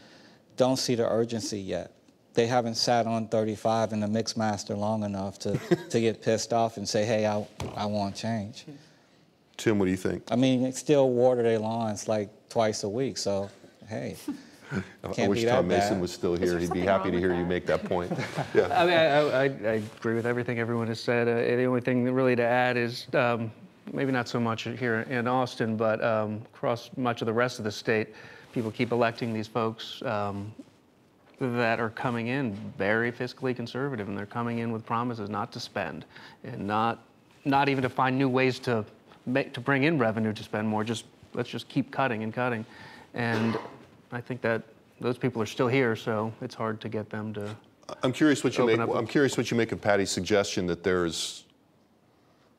don't see the urgency yet. They haven't sat on 35 in the Mixmaster long enough to get pissed off and say, hey, I want change. Tim, what do you think? I mean, they still water their lawns like twice a week, so hey. I wish Tom Mason was still here. He'd be happy to hear you make that point. Yeah. I mean, I agree with everything everyone has said. The only thing really to add is maybe not so much here in Austin, but across much of the rest of the state, people keep electing these folks that are coming in very fiscally conservative, and they're coming in with promises not to spend and not even to find new ways to bring in revenue to spend more. Let's just keep cutting and cutting, and I think that those people are still here, so it's hard to get them to. I'm curious what you make. I'm curious what you make of Patti's suggestion that there's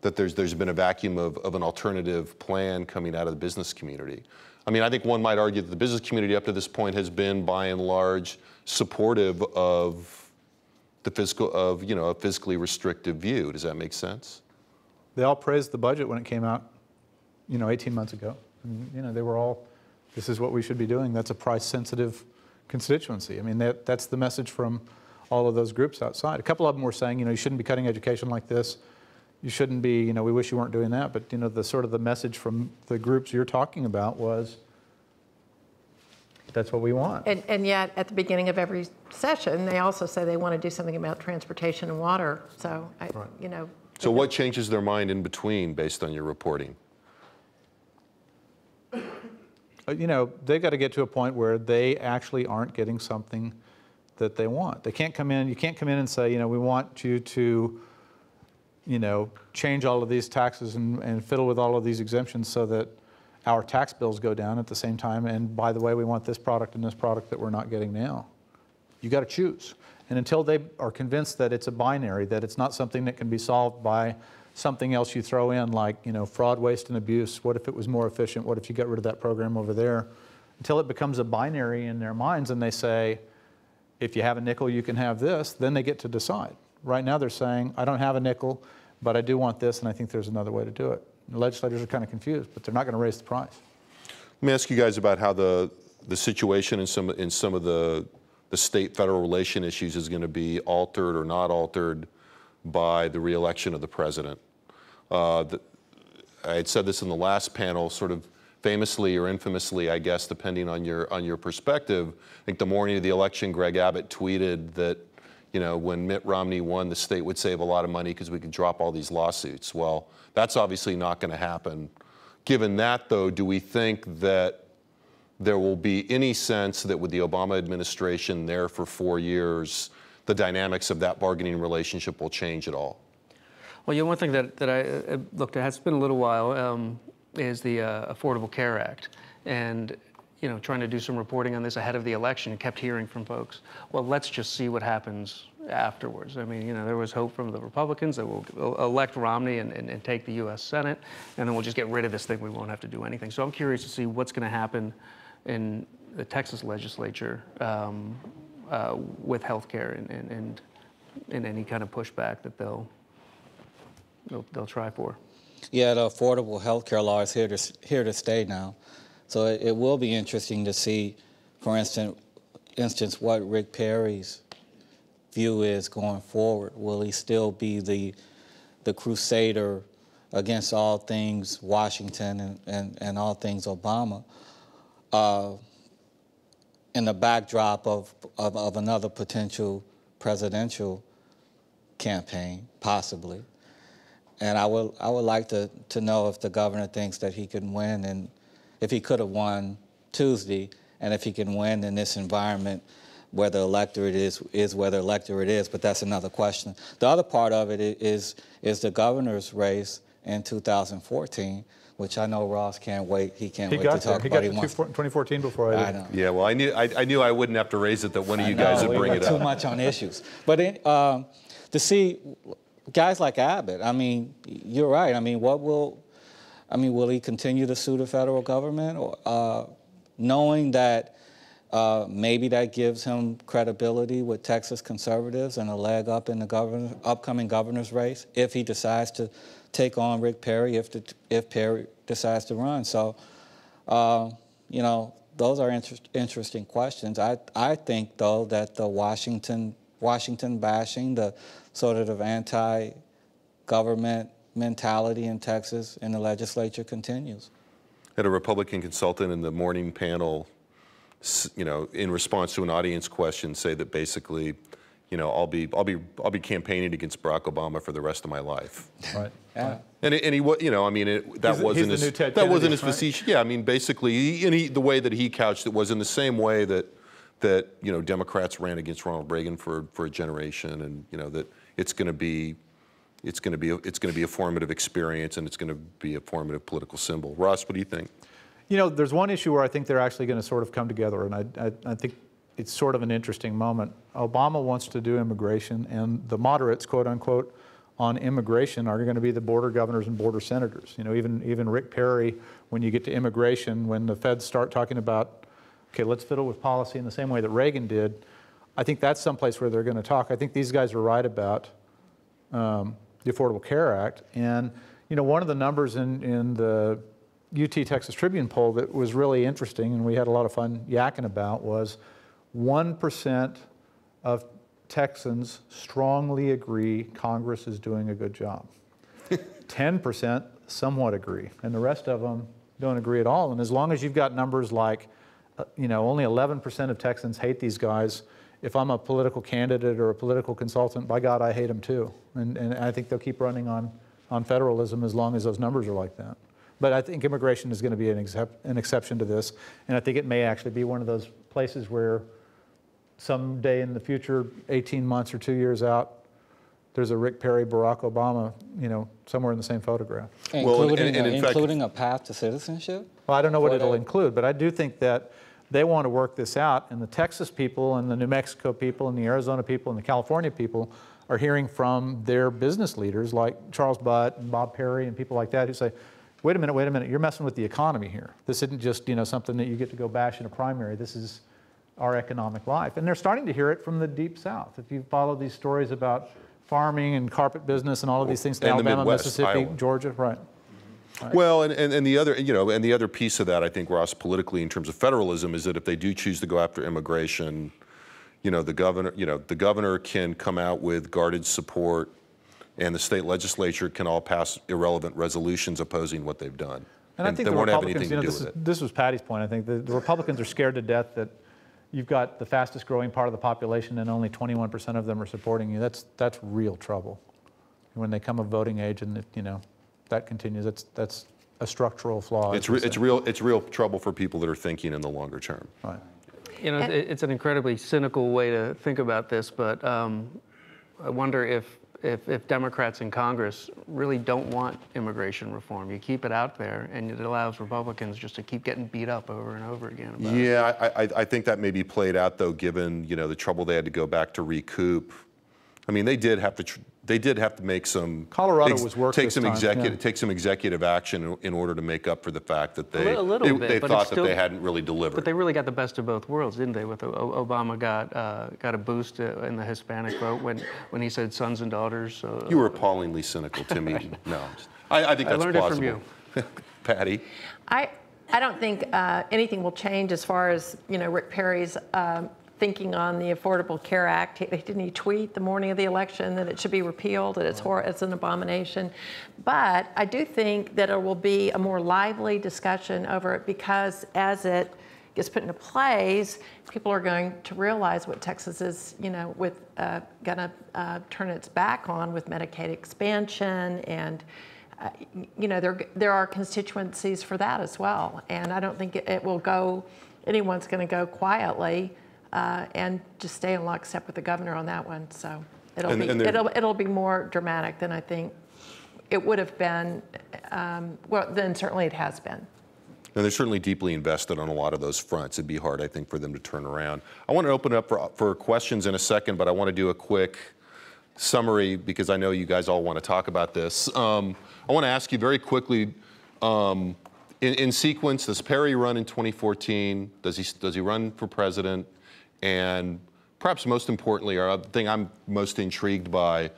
been a vacuum of an alternative plan coming out of the business community. I mean, I think one might argue that the business community up to this point has been, by and large, supportive of a fiscally restrictive view. Does that make sense? They all praised the budget when it came out, 18 months ago. And, they were all, this is what we should be doing. That's a price-sensitive constituency. I mean, that's the message from all of those groups outside. A couple of them were saying, you shouldn't be cutting education like this. You shouldn't be, we wish you weren't doing that. But, the sort of the message from the groups you're talking about was, that's what we want. And yet, at the beginning of every session, they also say they want to do something about transportation and water. So, Right. So what changes their mind in between based on your reporting? They got to get to a point where they actually aren't getting something that they want. They can't come in, you can't come in and say, we want you to, change all of these taxes and fiddle with all of these exemptions so that our tax bills go down at the same time. And by the way, we want this product and this product that we're not getting now. You got to choose. And until they are convinced that it's a binary, that it's not something that can be solved by something else you throw in, like fraud, waste, and abuse. What if it was more efficient? What if you got rid of that program over there? Until it becomes a binary in their minds and they say, if you have a nickel, you can have this, then they get to decide. Right now they're saying, I don't have a nickel, but I do want this, and I think there's another way to do it. The legislators are kind of confused, but they're not going to raise the price. Let me ask you guys about how the situation in some of the state-federal relation issues is going to be altered or not altered by the re-election of the president. I had said this in the last panel, sort of famously or infamously, I guess, depending on your perspective. I think the morning of the election, Greg Abbott tweeted that, you know, when Mitt Romney won, the state would save a lot of money because we could drop all these lawsuits. Well, that's obviously not going to happen. Given that, though, do we think that there will be any sense that with the Obama administration there for 4 years, the dynamics of that bargaining relationship will change at all? Well, you know, one thing that I looked at, it's been a little while, is the Affordable Care Act. And, you know, trying to do some reporting on this ahead of the election, and kept hearing from folks, well, let's just see what happens afterwards. I mean, you know, there was hope from the Republicans that we'll elect Romney and take the U.S. Senate, and then we'll just get rid of this thing. We won't have to do anything. So I'm curious to see what's going to happen in the Texas legislature with health care and any kind of pushback that they'll try for. Yeah, the affordable health care law is here to stay now. So it will be interesting to see, for instance, what Rick Perry's view is going forward. Will he still be the crusader against all things Washington and all things Obama in the backdrop of another potential presidential campaign, possibly? And I would like to know if the governor thinks that he can win, and if he could have won Tuesday, and if he can win in this environment where the electorate is where the electorate is, but that's another question. The other part of it is the governor's race in 2014, which I know Ross can't wait. He can't wait to talk about. He got to 2014 before I did. I know. Yeah, well, I knew I wouldn't have to raise it that one of you guys would bring it up. Too much on issues. But to see guys like Abbott, I mean, you're right. I mean, will he continue to sue the federal government, or knowing that maybe that gives him credibility with Texas conservatives and a leg up in the upcoming governor's race if he decides to take on Rick Perry, if Perry decides to run? So, you know, those are interesting questions. I think, though, that the Washington bashing, the sort of anti-government mentality in Texas in the legislature continues. Had a Republican consultant in the morning panel, you know, in response to an audience question, say that basically, you know, I'll be campaigning against Barack Obama for the rest of my life. Right. Yeah. And he, you know, I mean, that wasn't his facetious. Yeah, I mean, basically, the way that he couched it was in the same way that you know, Democrats ran against Ronald Reagan for a generation, and you know that it's going to be a formative experience, and it's going to be a formative political symbol. Ross, what do you think? You know, there's one issue where I think they're actually going to sort of come together, and I think it's sort of an interesting moment. Obama wants to do immigration, and the moderates, quote unquote, on immigration are going to be the border governors and border senators. You know, even Rick Perry, when you get to immigration, when the feds start talking about, okay, let's fiddle with policy in the same way that Reagan did, I think that's someplace where they're going to talk. I think these guys are right about the Affordable Care Act. And, you know, one of the numbers in the UT Texas Tribune poll that was really interesting, and we had a lot of fun yakking about, was 1% of Texans strongly agree Congress is doing a good job. 10% somewhat agree, and the rest of them don't agree at all. And as long as you've got numbers like, you know, only 11% of Texans hate these guys, if I'm a political candidate or a political consultant, by God, I hate them too. And I think they'll keep running on federalism as long as those numbers are like that. But I think immigration is going to be an exception to this, and I think it may actually be one of those places where someday in the future, 18 months or 2 years out, there's a Rick Perry, Barack Obama, you know, somewhere in the same photograph. Including a path to citizenship? Well, I don't know what it'll include, but I do think that they want to work this out, and the Texas people and the New Mexico people and the Arizona people and the California people are hearing from their business leaders like Charles Butt and Bob Perry and people like that who say, wait a minute, you're messing with the economy here. This isn't just, you know, something that you get to go bash in a primary. This is our economic life. And they're starting to hear it from the Deep South. If you follow these stories about farming and carpet business and all of these things in Alabama, Midwest, Mississippi, Iowa. Georgia, right. Right? Well, and the other, and the other piece of that, I think, Ross, politically in terms of federalism, is that if they do choose to go after immigration, the governor can come out with guarded support, and the state legislature can all pass irrelevant resolutions opposing what they've done. And I think they the won't have Republicans, anything to do with it. this was Patti's point. I think the Republicans are scared to death that you've got the fastest growing part of the population and only 21% of them are supporting you. That's real trouble. When they come of voting age and that continues, that's a structural flaw. It's real trouble for people that are thinking in the longer term. Right. It's an incredibly cynical way to think about this, but I wonder if Democrats in Congress really don't want immigration reform. You keep it out there, and it allows Republicans just to keep getting beat up over and over again about it. Yeah, I think that may be played out, though, given the trouble they had to go back to recoup. I mean, they did have to make some. Colorado was working take some executive action in order to make up for the fact that they thought that they hadn't really delivered. But they really got the best of both worlds, didn't they? With Obama got a boost in the Hispanic vote when he said sons and daughters. You were appallingly cynical, Tim Eaton. No, I think that's plausible. I learned it from you, Patti. I don't think anything will change as far as Rick Perry's thinking on the Affordable Care Act. Didn't he tweet the morning of the election that it should be repealed, that it's an abomination? But I do think that it will be a more lively discussion over it, because as it gets put into place, people are going to realize what Texas is, going to turn its back on with Medicaid expansion, and there are constituencies for that as well. And I don't think anyone's going to go quietly and just stay in lockstep with the governor on that one. So it'll be more dramatic than I think it would have been. Well, then certainly it has been. And they're certainly deeply invested on a lot of those fronts. It'd be hard, I think, for them to turn around. I want to open it up for questions in a second, but I want to do a quick summary because I know you guys all want to talk about this. I want to ask you very quickly, in sequence, does Perry run in 2014? Does he run for president? And perhaps most importantly, or the thing I'm most intrigued by,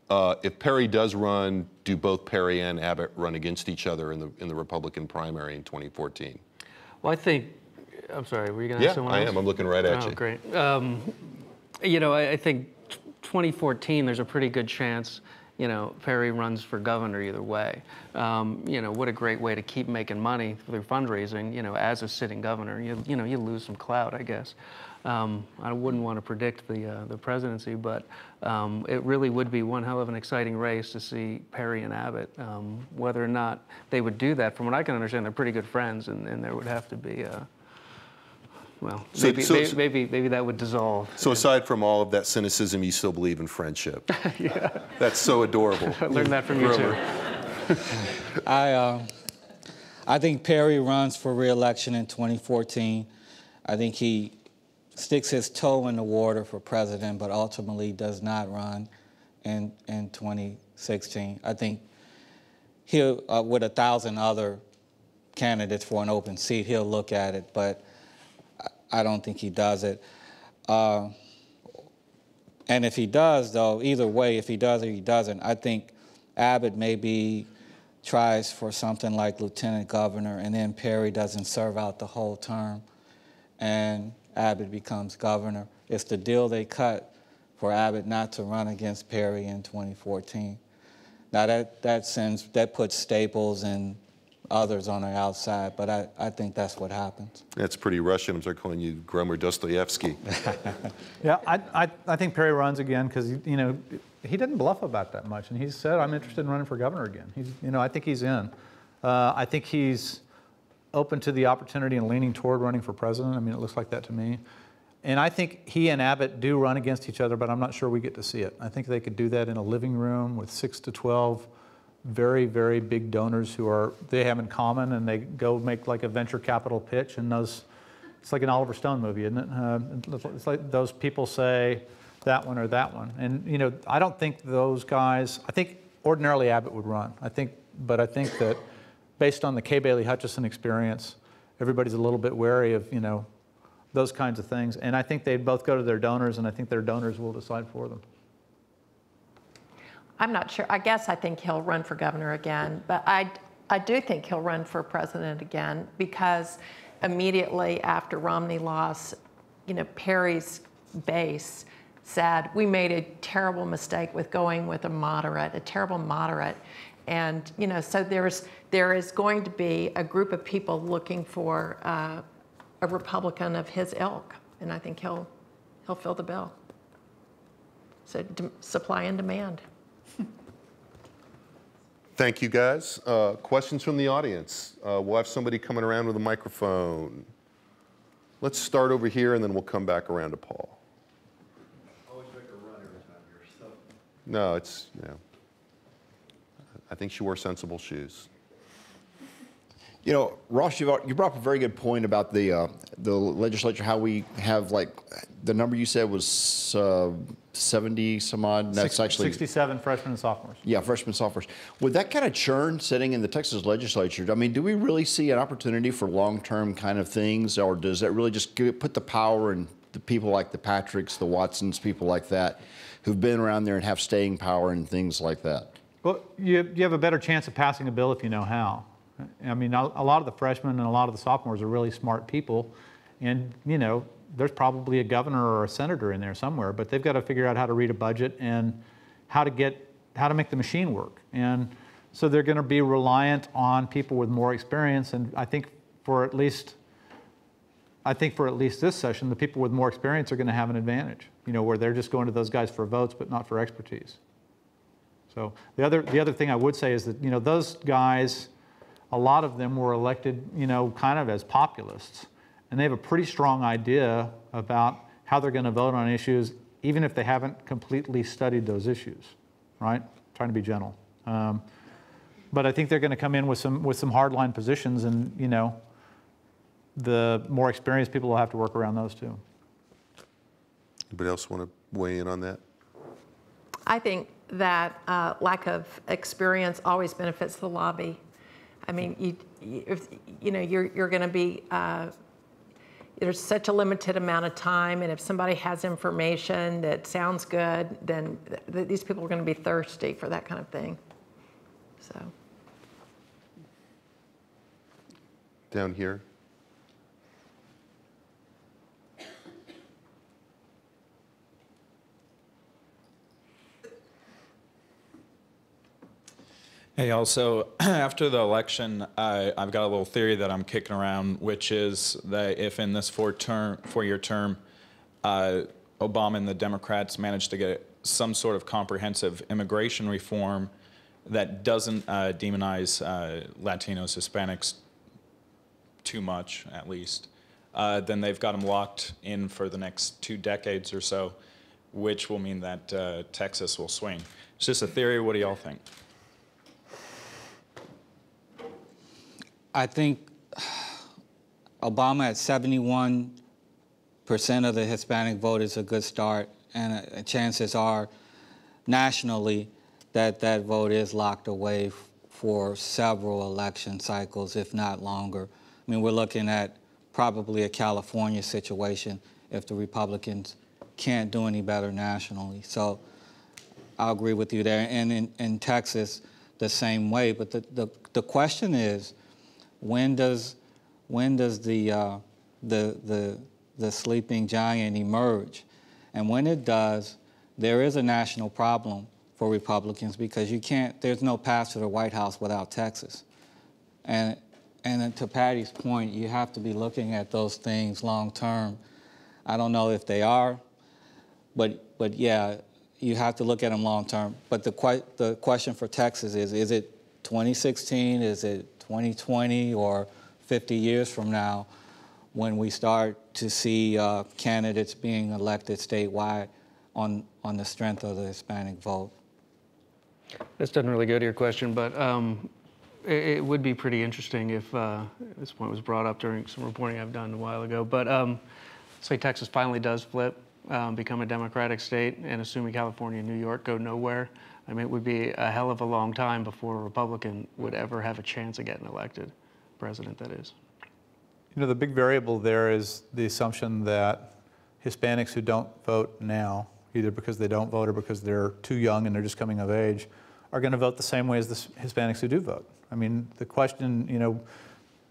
if Perry does run, do both Perry and Abbott run against each other in the Republican primary in 2014? Well, I'm sorry, were you going to ask someone else? I am. I'm looking right at you. Oh, great. I think 2014, there's a pretty good chance, Perry runs for governor either way. What a great way to keep making money through fundraising, as a sitting governor. You lose some clout, I guess. I wouldn't want to predict the presidency, but it really would be one hell of an exciting race to see Perry and Abbott. Whether or not they would do that, from what I can understand, they're pretty good friends, and there would have to be maybe that would dissolve. So aside from all of that cynicism, you still believe in friendship. Yeah. That's so adorable. I learned that from you too. I think Perry runs for re-election in 2014. I think he sticks his toe in the water for president, but ultimately does not run in 2016. I think he'll, with 1,000 other candidates for an open seat, he'll look at it, but I don't think he does it. And if he does, though, either way, if he does or he doesn't, I think Abbott maybe tries for something like lieutenant governor, and then Perry doesn't serve out the whole term, and Abbott becomes governor. It's the deal they cut for Abbott not to run against Perry in 2014. Now that puts Staples and others on the outside, but I think that's what happens. That's pretty Russian. I'm sorry, calling you Gromer Dostoevsky. Yeah, I think Perry runs again because he didn't bluff about that much, and he said, "I'm interested in running for governor again." I think he's in. I think he's open to the opportunity and leaning toward running for president. I mean, it looks like that to me. And I think he and Abbott do run against each other, but I'm not sure we get to see it. I think they could do that in a living room with 6 to 12 very, very big donors they have in common, and they go make like a venture capital pitch, and it's like an Oliver Stone movie, isn't it? It's like those people say that one or that one. And, I don't think those guys, I think ordinarily Abbott would run. But I think that based on the Kay Bailey Hutchison experience, everybody's a little bit wary of, those kinds of things. And I think they'd both go to their donors, and I think their donors will decide for them. I'm not sure. I guess I think he'll run for governor again, but I do think he'll run for president again, because immediately after Romney lost, Perry's base said, we made a terrible mistake with going with a terrible moderate. And, so there is going to be a group of people looking for a Republican of his ilk, and I think he'll fill the bill. So supply and demand. Thank you, guys. Questions from the audience? We'll have somebody coming around with a microphone. Let's start over here, and then we'll come back around to Paul. Always make a run every time you're so. No, it's, I think she wore sensible shoes. Ross, you brought up a very good point about the legislature, how we have, like, the number you said was 70 some odd. And that's actually 67 freshmen and sophomores. Yeah, freshmen and sophomores. With that kind of churn sitting in the Texas legislature, I mean, do we really see an opportunity for long-term kind of things, or does that really just put the power in the people like the Patricks, the Watsons, people like that, who've been around there and have staying power and things like that? Well, you have a better chance of passing a bill if you know how. I mean, a lot of the freshmen and a lot of the sophomores are really smart people, and there's probably a governor or a senator in there somewhere, but they've got to figure out how to read a budget and how to make the machine work. And so they're going to be reliant on people with more experience. And I think for at least this session, the people with more experience are going to have an advantage. Where they're just going to those guys for votes, but not for expertise. So the other thing I would say is that those guys, a lot of them were elected, kind of as populists, and they have a pretty strong idea about how they're going to vote on issues, even if they haven't completely studied those issues, right? Trying to be gentle. But I think they're going to come in with some hardline positions, and the more experienced people will have to work around those too. Anybody else want to weigh in on that? I think that lack of experience always benefits the lobby. I mean, you're going to be, there's such a limited amount of time, and if somebody has information that sounds good, then these people are going to be thirsty for that kind of thing. So. Down here. Hey, also, after the election, I've got a little theory that I'm kicking around, which is that if in this four-year term, Obama and the Democrats manage to get some sort of comprehensive immigration reform that doesn't demonize Latinos, Hispanics too much, at least, then they've got them locked in for the next 2 decades or so, which will mean that Texas will swing. It's just a theory. What do y'all think? I think Obama at 71% of the Hispanic vote is a good start, and chances are nationally that vote is locked away for several election cycles, if not longer. I mean, we're looking at probably a California situation if the Republicans can't do any better nationally. So I'll agree with you there. And in Texas, the same way. But the question is, when does the sleeping giant emerge? And when it does, there is a national problem for Republicans, because there's no path to the White House without Texas. And to Patti's point, you have to be looking at those things long term. I don't know if they are, but yeah, you have to look at them long term. But the question for Texas is it 2016, is it 2020, or 50 years from now when we start to see candidates being elected statewide on the strength of the Hispanic vote? This doesn't really go to your question, but it would be pretty interesting if this point was brought up during some reporting I've done a while ago. But say Texas finally does flip, become a Democratic state, and assuming California and New York go nowhere, I mean, it would be a hell of a long time before a Republican would ever have a chance of getting elected, president, that is. The big variable there is the assumption that Hispanics who don't vote now, either because they don't vote or because they're too young and they're just coming of age, are going to vote the same way as the Hispanics who do vote. I mean, the question, you know,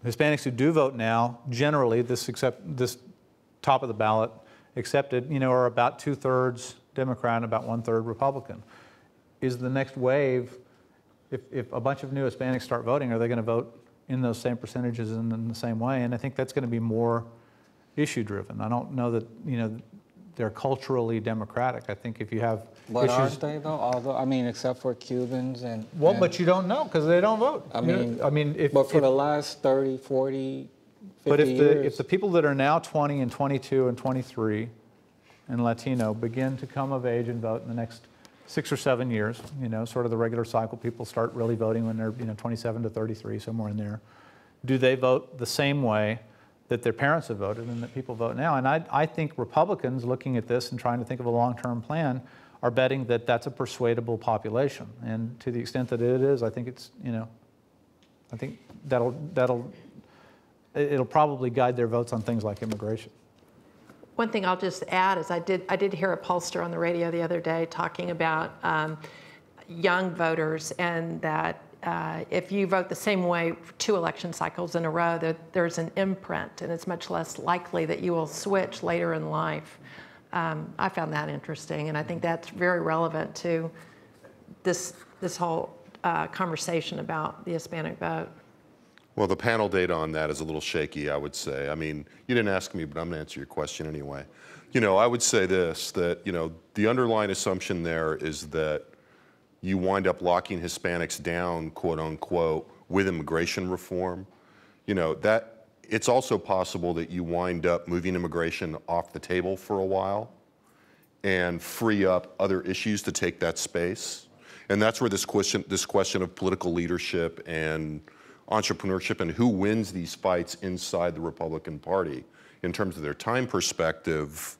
Hispanics who do vote now, generally, this top of the ballot accepted, you know, are about 2/3 Democrat and about 1/3 Republican. Is the next wave, if a bunch of new Hispanics start voting, are they going to vote in those same percentages and in the same way? And I think that's going to be more issue driven. I don't know that, you know, they're culturally democratic. I think if you have But issues, aren't they though? Although, I mean, except for Cubans and... well, and, but you don't know because they don't vote. I mean, if, but for the last 30, 40, 50 but years... if the people that are now 20 and 22 and 23 and Latino begin to come of age and vote in the next 6 or 7 years, you know, sort of the regular cycle, people start really voting when they're, you know, 27 to 33, somewhere in there. Do they vote the same way that their parents have voted and that people vote now? And I think Republicans looking at this and trying to think of a long-term plan are betting that that's a persuadable population. And to the extent that it is, I think it's, you know, I think it'll probably guide their votes on things like immigration. One thing I'll just add is I did hear a pollster on the radio the other day talking about young voters, and that if you vote the same way for 2 election cycles in a row, there's an imprint, and it's much less likely that you will switch later in life. I found that interesting, and I think that's very relevant to this whole conversation about the Hispanic vote. Well, the panel data on that is a little shaky, I would say. I mean, you didn't ask me, but I'm going to answer your question anyway. You know, I would say this, that, you know, the underlying assumption there is that you wind up locking Hispanics down, quote unquote, with immigration reform. You know, that it's also possible that you wind up moving immigration off the table for a while and free up other issues to take that space. And that's where this question of political leadership and entrepreneurship and who wins these fights inside the Republican Party in terms of their time perspective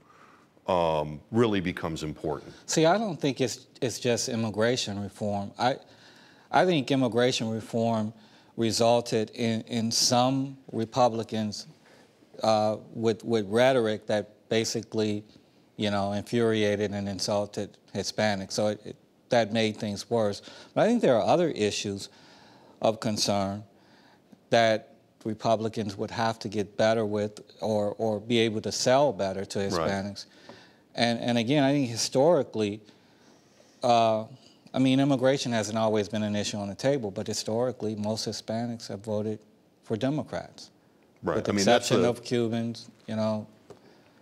really becomes important. See, I don't think it's just immigration reform. I think immigration reform resulted in some Republicans with rhetoric that basically, you know, infuriated and insulted Hispanics. So that made things worse. But I think there are other issues of concern that Republicans would have to get better with or be able to sell better to Hispanics. Right. And again, I think historically, I mean, immigration hasn't always been an issue on the table, but historically, most Hispanics have voted for Democrats. Right. With the exception of Cubans, you know,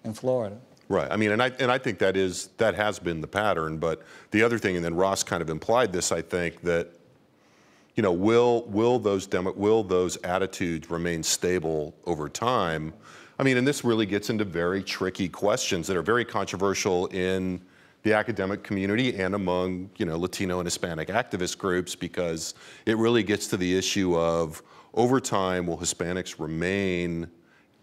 in Florida. Right. I mean, and I think that has been the pattern. But the other thing, and then Ross kind of implied this, I think, that, you know, will those attitudes remain stable over time? I mean, and this really gets into very tricky questions that are very controversial in the academic community and among, you know, Latino and Hispanic activist groups, because it really gets to the issue of, over time, will Hispanics remain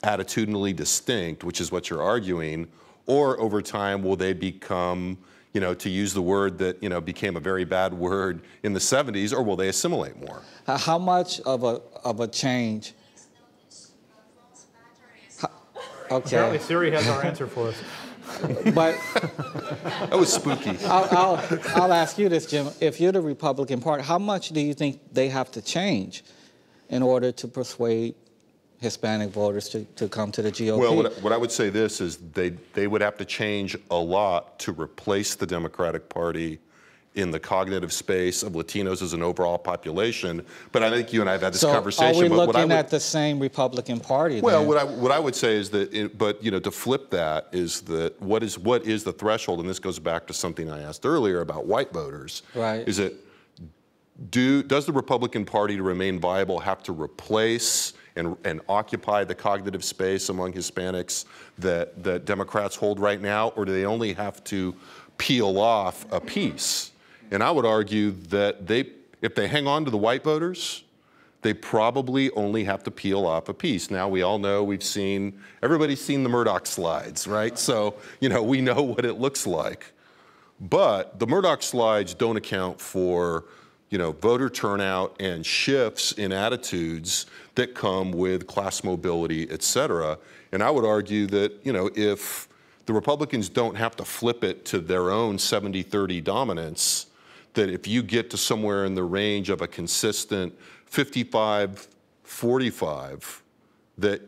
attitudinally distinct, which is what you're arguing, or over time will they become, you know, to use the word that, you know, became a very bad word in the 70s, or will they assimilate more? How much of a change? Okay. Apparently Siri has our answer for us. But that was spooky. I'll ask you this, Jim. If you're the Republican Party, how much do you think they have to change in order to persuade Hispanic voters to come to the GOP? Well, what I would say this is they would have to change a lot to replace the Democratic Party in the cognitive space of Latinos as an overall population. But I think you and I have had this conversation. So are we looking at the same Republican Party? Well, then? what I would say is that, but you know, to flip that is that what is the threshold? And this goes back to something I asked earlier about white voters. Right. Is it does the Republican Party to remain viable have to replace and occupy the cognitive space among Hispanics that Democrats hold right now, or do they only have to peel off a piece? And I would argue that if they hang on to the white voters, they probably only have to peel off a piece. Now, we all know, everybody's seen the Murdoch slides, right? So, you know, we know what it looks like. But the Murdoch slides don't account for, you know, voter turnout and shifts in attitudes that come with class mobility, et cetera. And I would argue that, you know, if the Republicans don't have to flip it to their own 70-30 dominance, that if you get to somewhere in the range of a consistent 55-45, that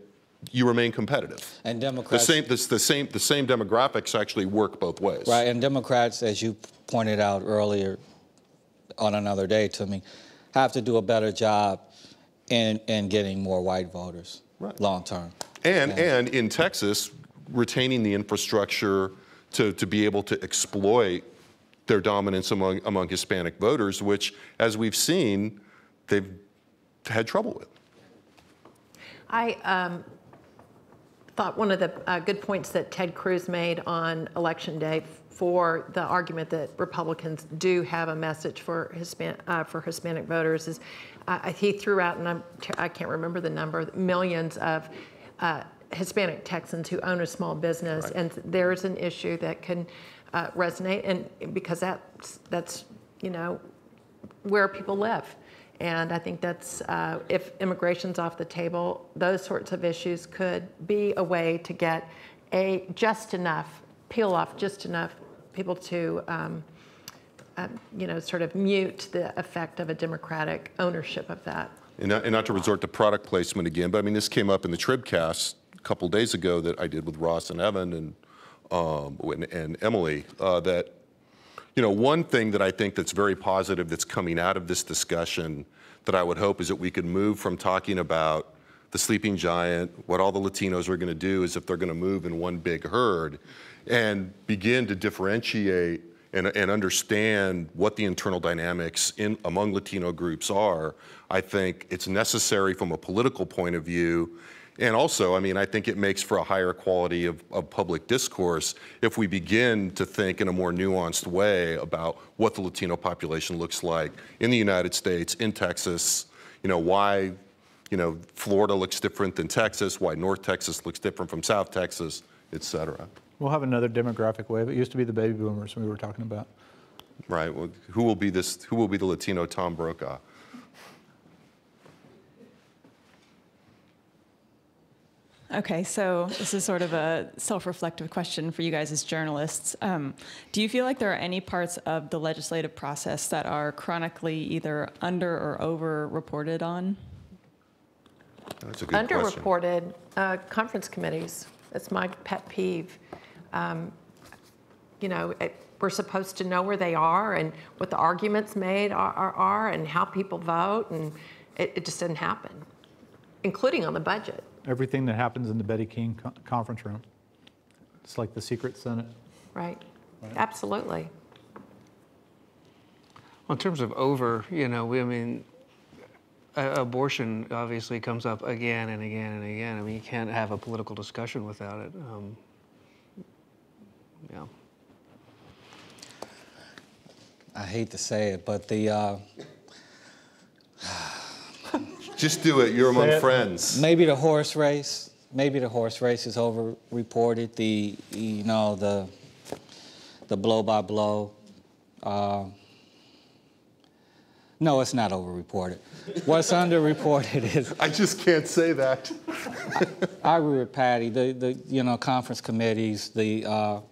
you remain competitive. And Democrats, the same demographics actually work both ways. right? And Democrats, as you pointed out earlier on another day to me, have to do a better job in getting more white voters, right, long term. And in Texas, retaining the infrastructure to be able to exploit their dominance among Hispanic voters, which, as we've seen, they've had trouble with. I thought one of the good points that Ted Cruz made on Election Day for the argument that Republicans do have a message for Hispanic voters is he threw out, and I can't remember the number, millions of Hispanic Texans who own a small business, right, and there's an issue that can resonate, and because that's where people live. And I think that's, if immigration's off the table, those sorts of issues could be a way to get peel off just enough people to, sort of mute the effect of a Democratic ownership of that. And not to resort to product placement again, but I mean, this came up in the Tribcast a couple days ago that I did with Ross and Evan and Emily, that one thing that I think that's very positive that's coming out of this discussion that I would hope is that we could move from talking about the sleeping giant, what all the Latinos are going to do is if they're going to move in one big herd, and begin to differentiate and understand what the internal dynamics among Latino groups are. I think it's necessary from a political point of view. And also, I mean, I think it makes for a higher quality of public discourse if we begin to think in a more nuanced way about what the Latino population looks like in the United States, in Texas, why, Florida looks different than Texas, why North Texas looks different from South Texas, et cetera. We'll have another demographic wave. It used to be the baby boomers we were talking about. Right. Well, who will be the Latino Tom Brokaw? Okay, so this is sort of a self-reflective question for you guys as journalists. Do you feel like there are any parts of the legislative process that are chronically either under or over-reported on? That's a good question. Underreported conference committees. That's my pet peeve. We're supposed to know where they are and what the arguments made are and how people vote, and it just didn't happen, including on the budget. Everything that happens in the Betty King conference room. It's like the secret Senate. Right. Absolutely. Well, in terms of abortion obviously comes up again and again and again. I mean, you can't have a political discussion without it. Yeah. I hate to say it, but the just do it. You're among friends. maybe the horse race is over-reported. The blow by blow. No, it's not over-reported. What's underreported is. I just can't say that. I agree with Patti. The conference committees, the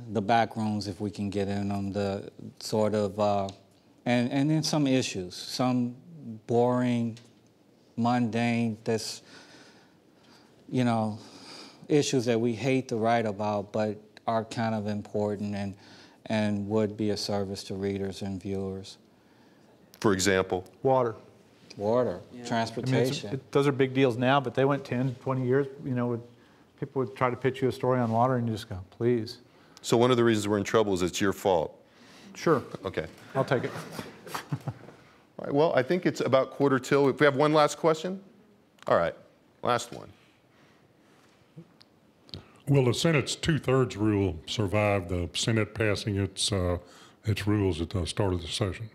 back rooms, if we can get in them, the sort of, and then some issues, some boring, mundane, issues that we hate to write about, but are kind of important and would be a service to readers and viewers. For example? Water. Yeah. Transportation. I mean, those are big deals now, but they went 10, 20 years, people would try to pitch you a story on water and you just go, please. So one of the reasons we're in trouble is it's your fault. Sure. Okay. I'll take it. All right, well, I think it's about 1:45. If we have one last question? All right, last one. Will the Senate's 2/3 rule survive the Senate passing its rules at the start of the session?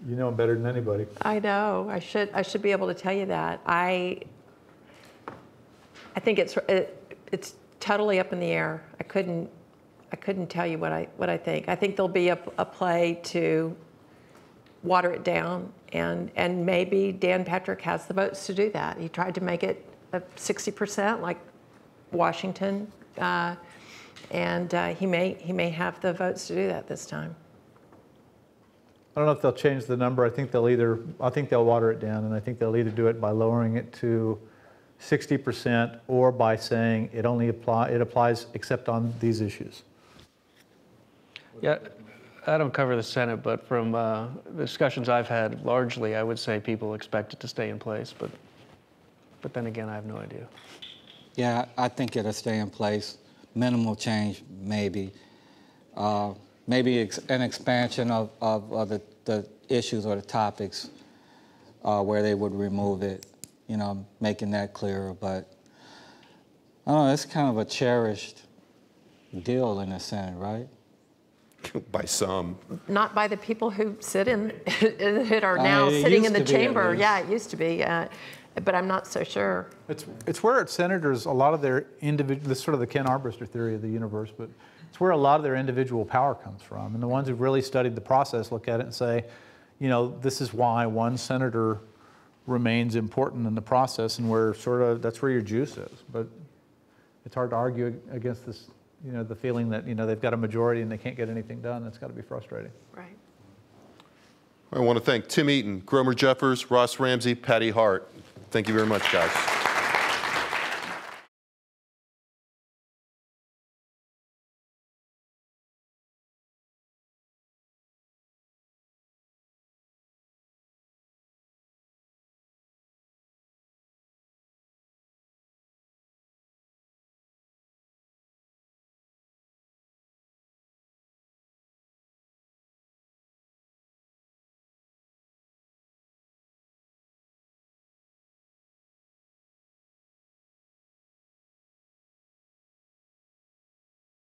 You know better than anybody. I know. I should be able to tell you that. I think it's totally up in the air. I couldn't tell you what I think. I think there'll be a play to water it down, and maybe Dan Patrick has the votes to do that. He tried to make it 60% like Washington. And he may have the votes to do that this time. I don't know if they'll change the number. I think they'll water it down, and I think they'll either do it by lowering it to 60% or by saying it applies except on these issues. Yeah, I don't cover the Senate, but from discussions I've had, largely I would say people expect it to stay in place, but then again, I have no idea. Yeah, I think it'll stay in place. Minimal change, maybe. Maybe an expansion of the issues or the topics where they would remove it, you know, making that clearer. But I don't know, it's kind of a cherished deal in the Senate, right? By some. Not by the people who sit in it are now sitting in the chamber. Yeah, it used to be, but I'm not so sure. It's where senators, a lot of their individual, this is sort of the Ken Armbruster theory of the universe, but it's where a lot of their individual power comes from. And the ones who've really studied the process look at it and say, you know, this is why one senator remains important in the process, and where sort of that's where your juice is. But it's hard to argue against this, you know, the feeling that, you know, they've got a majority and they can't get anything done. That's got to be frustrating. Right. I want to thank Tim Eaton, Gromer Jeffers, Ross Ramsey, Patti Hart. Thank you very much, guys.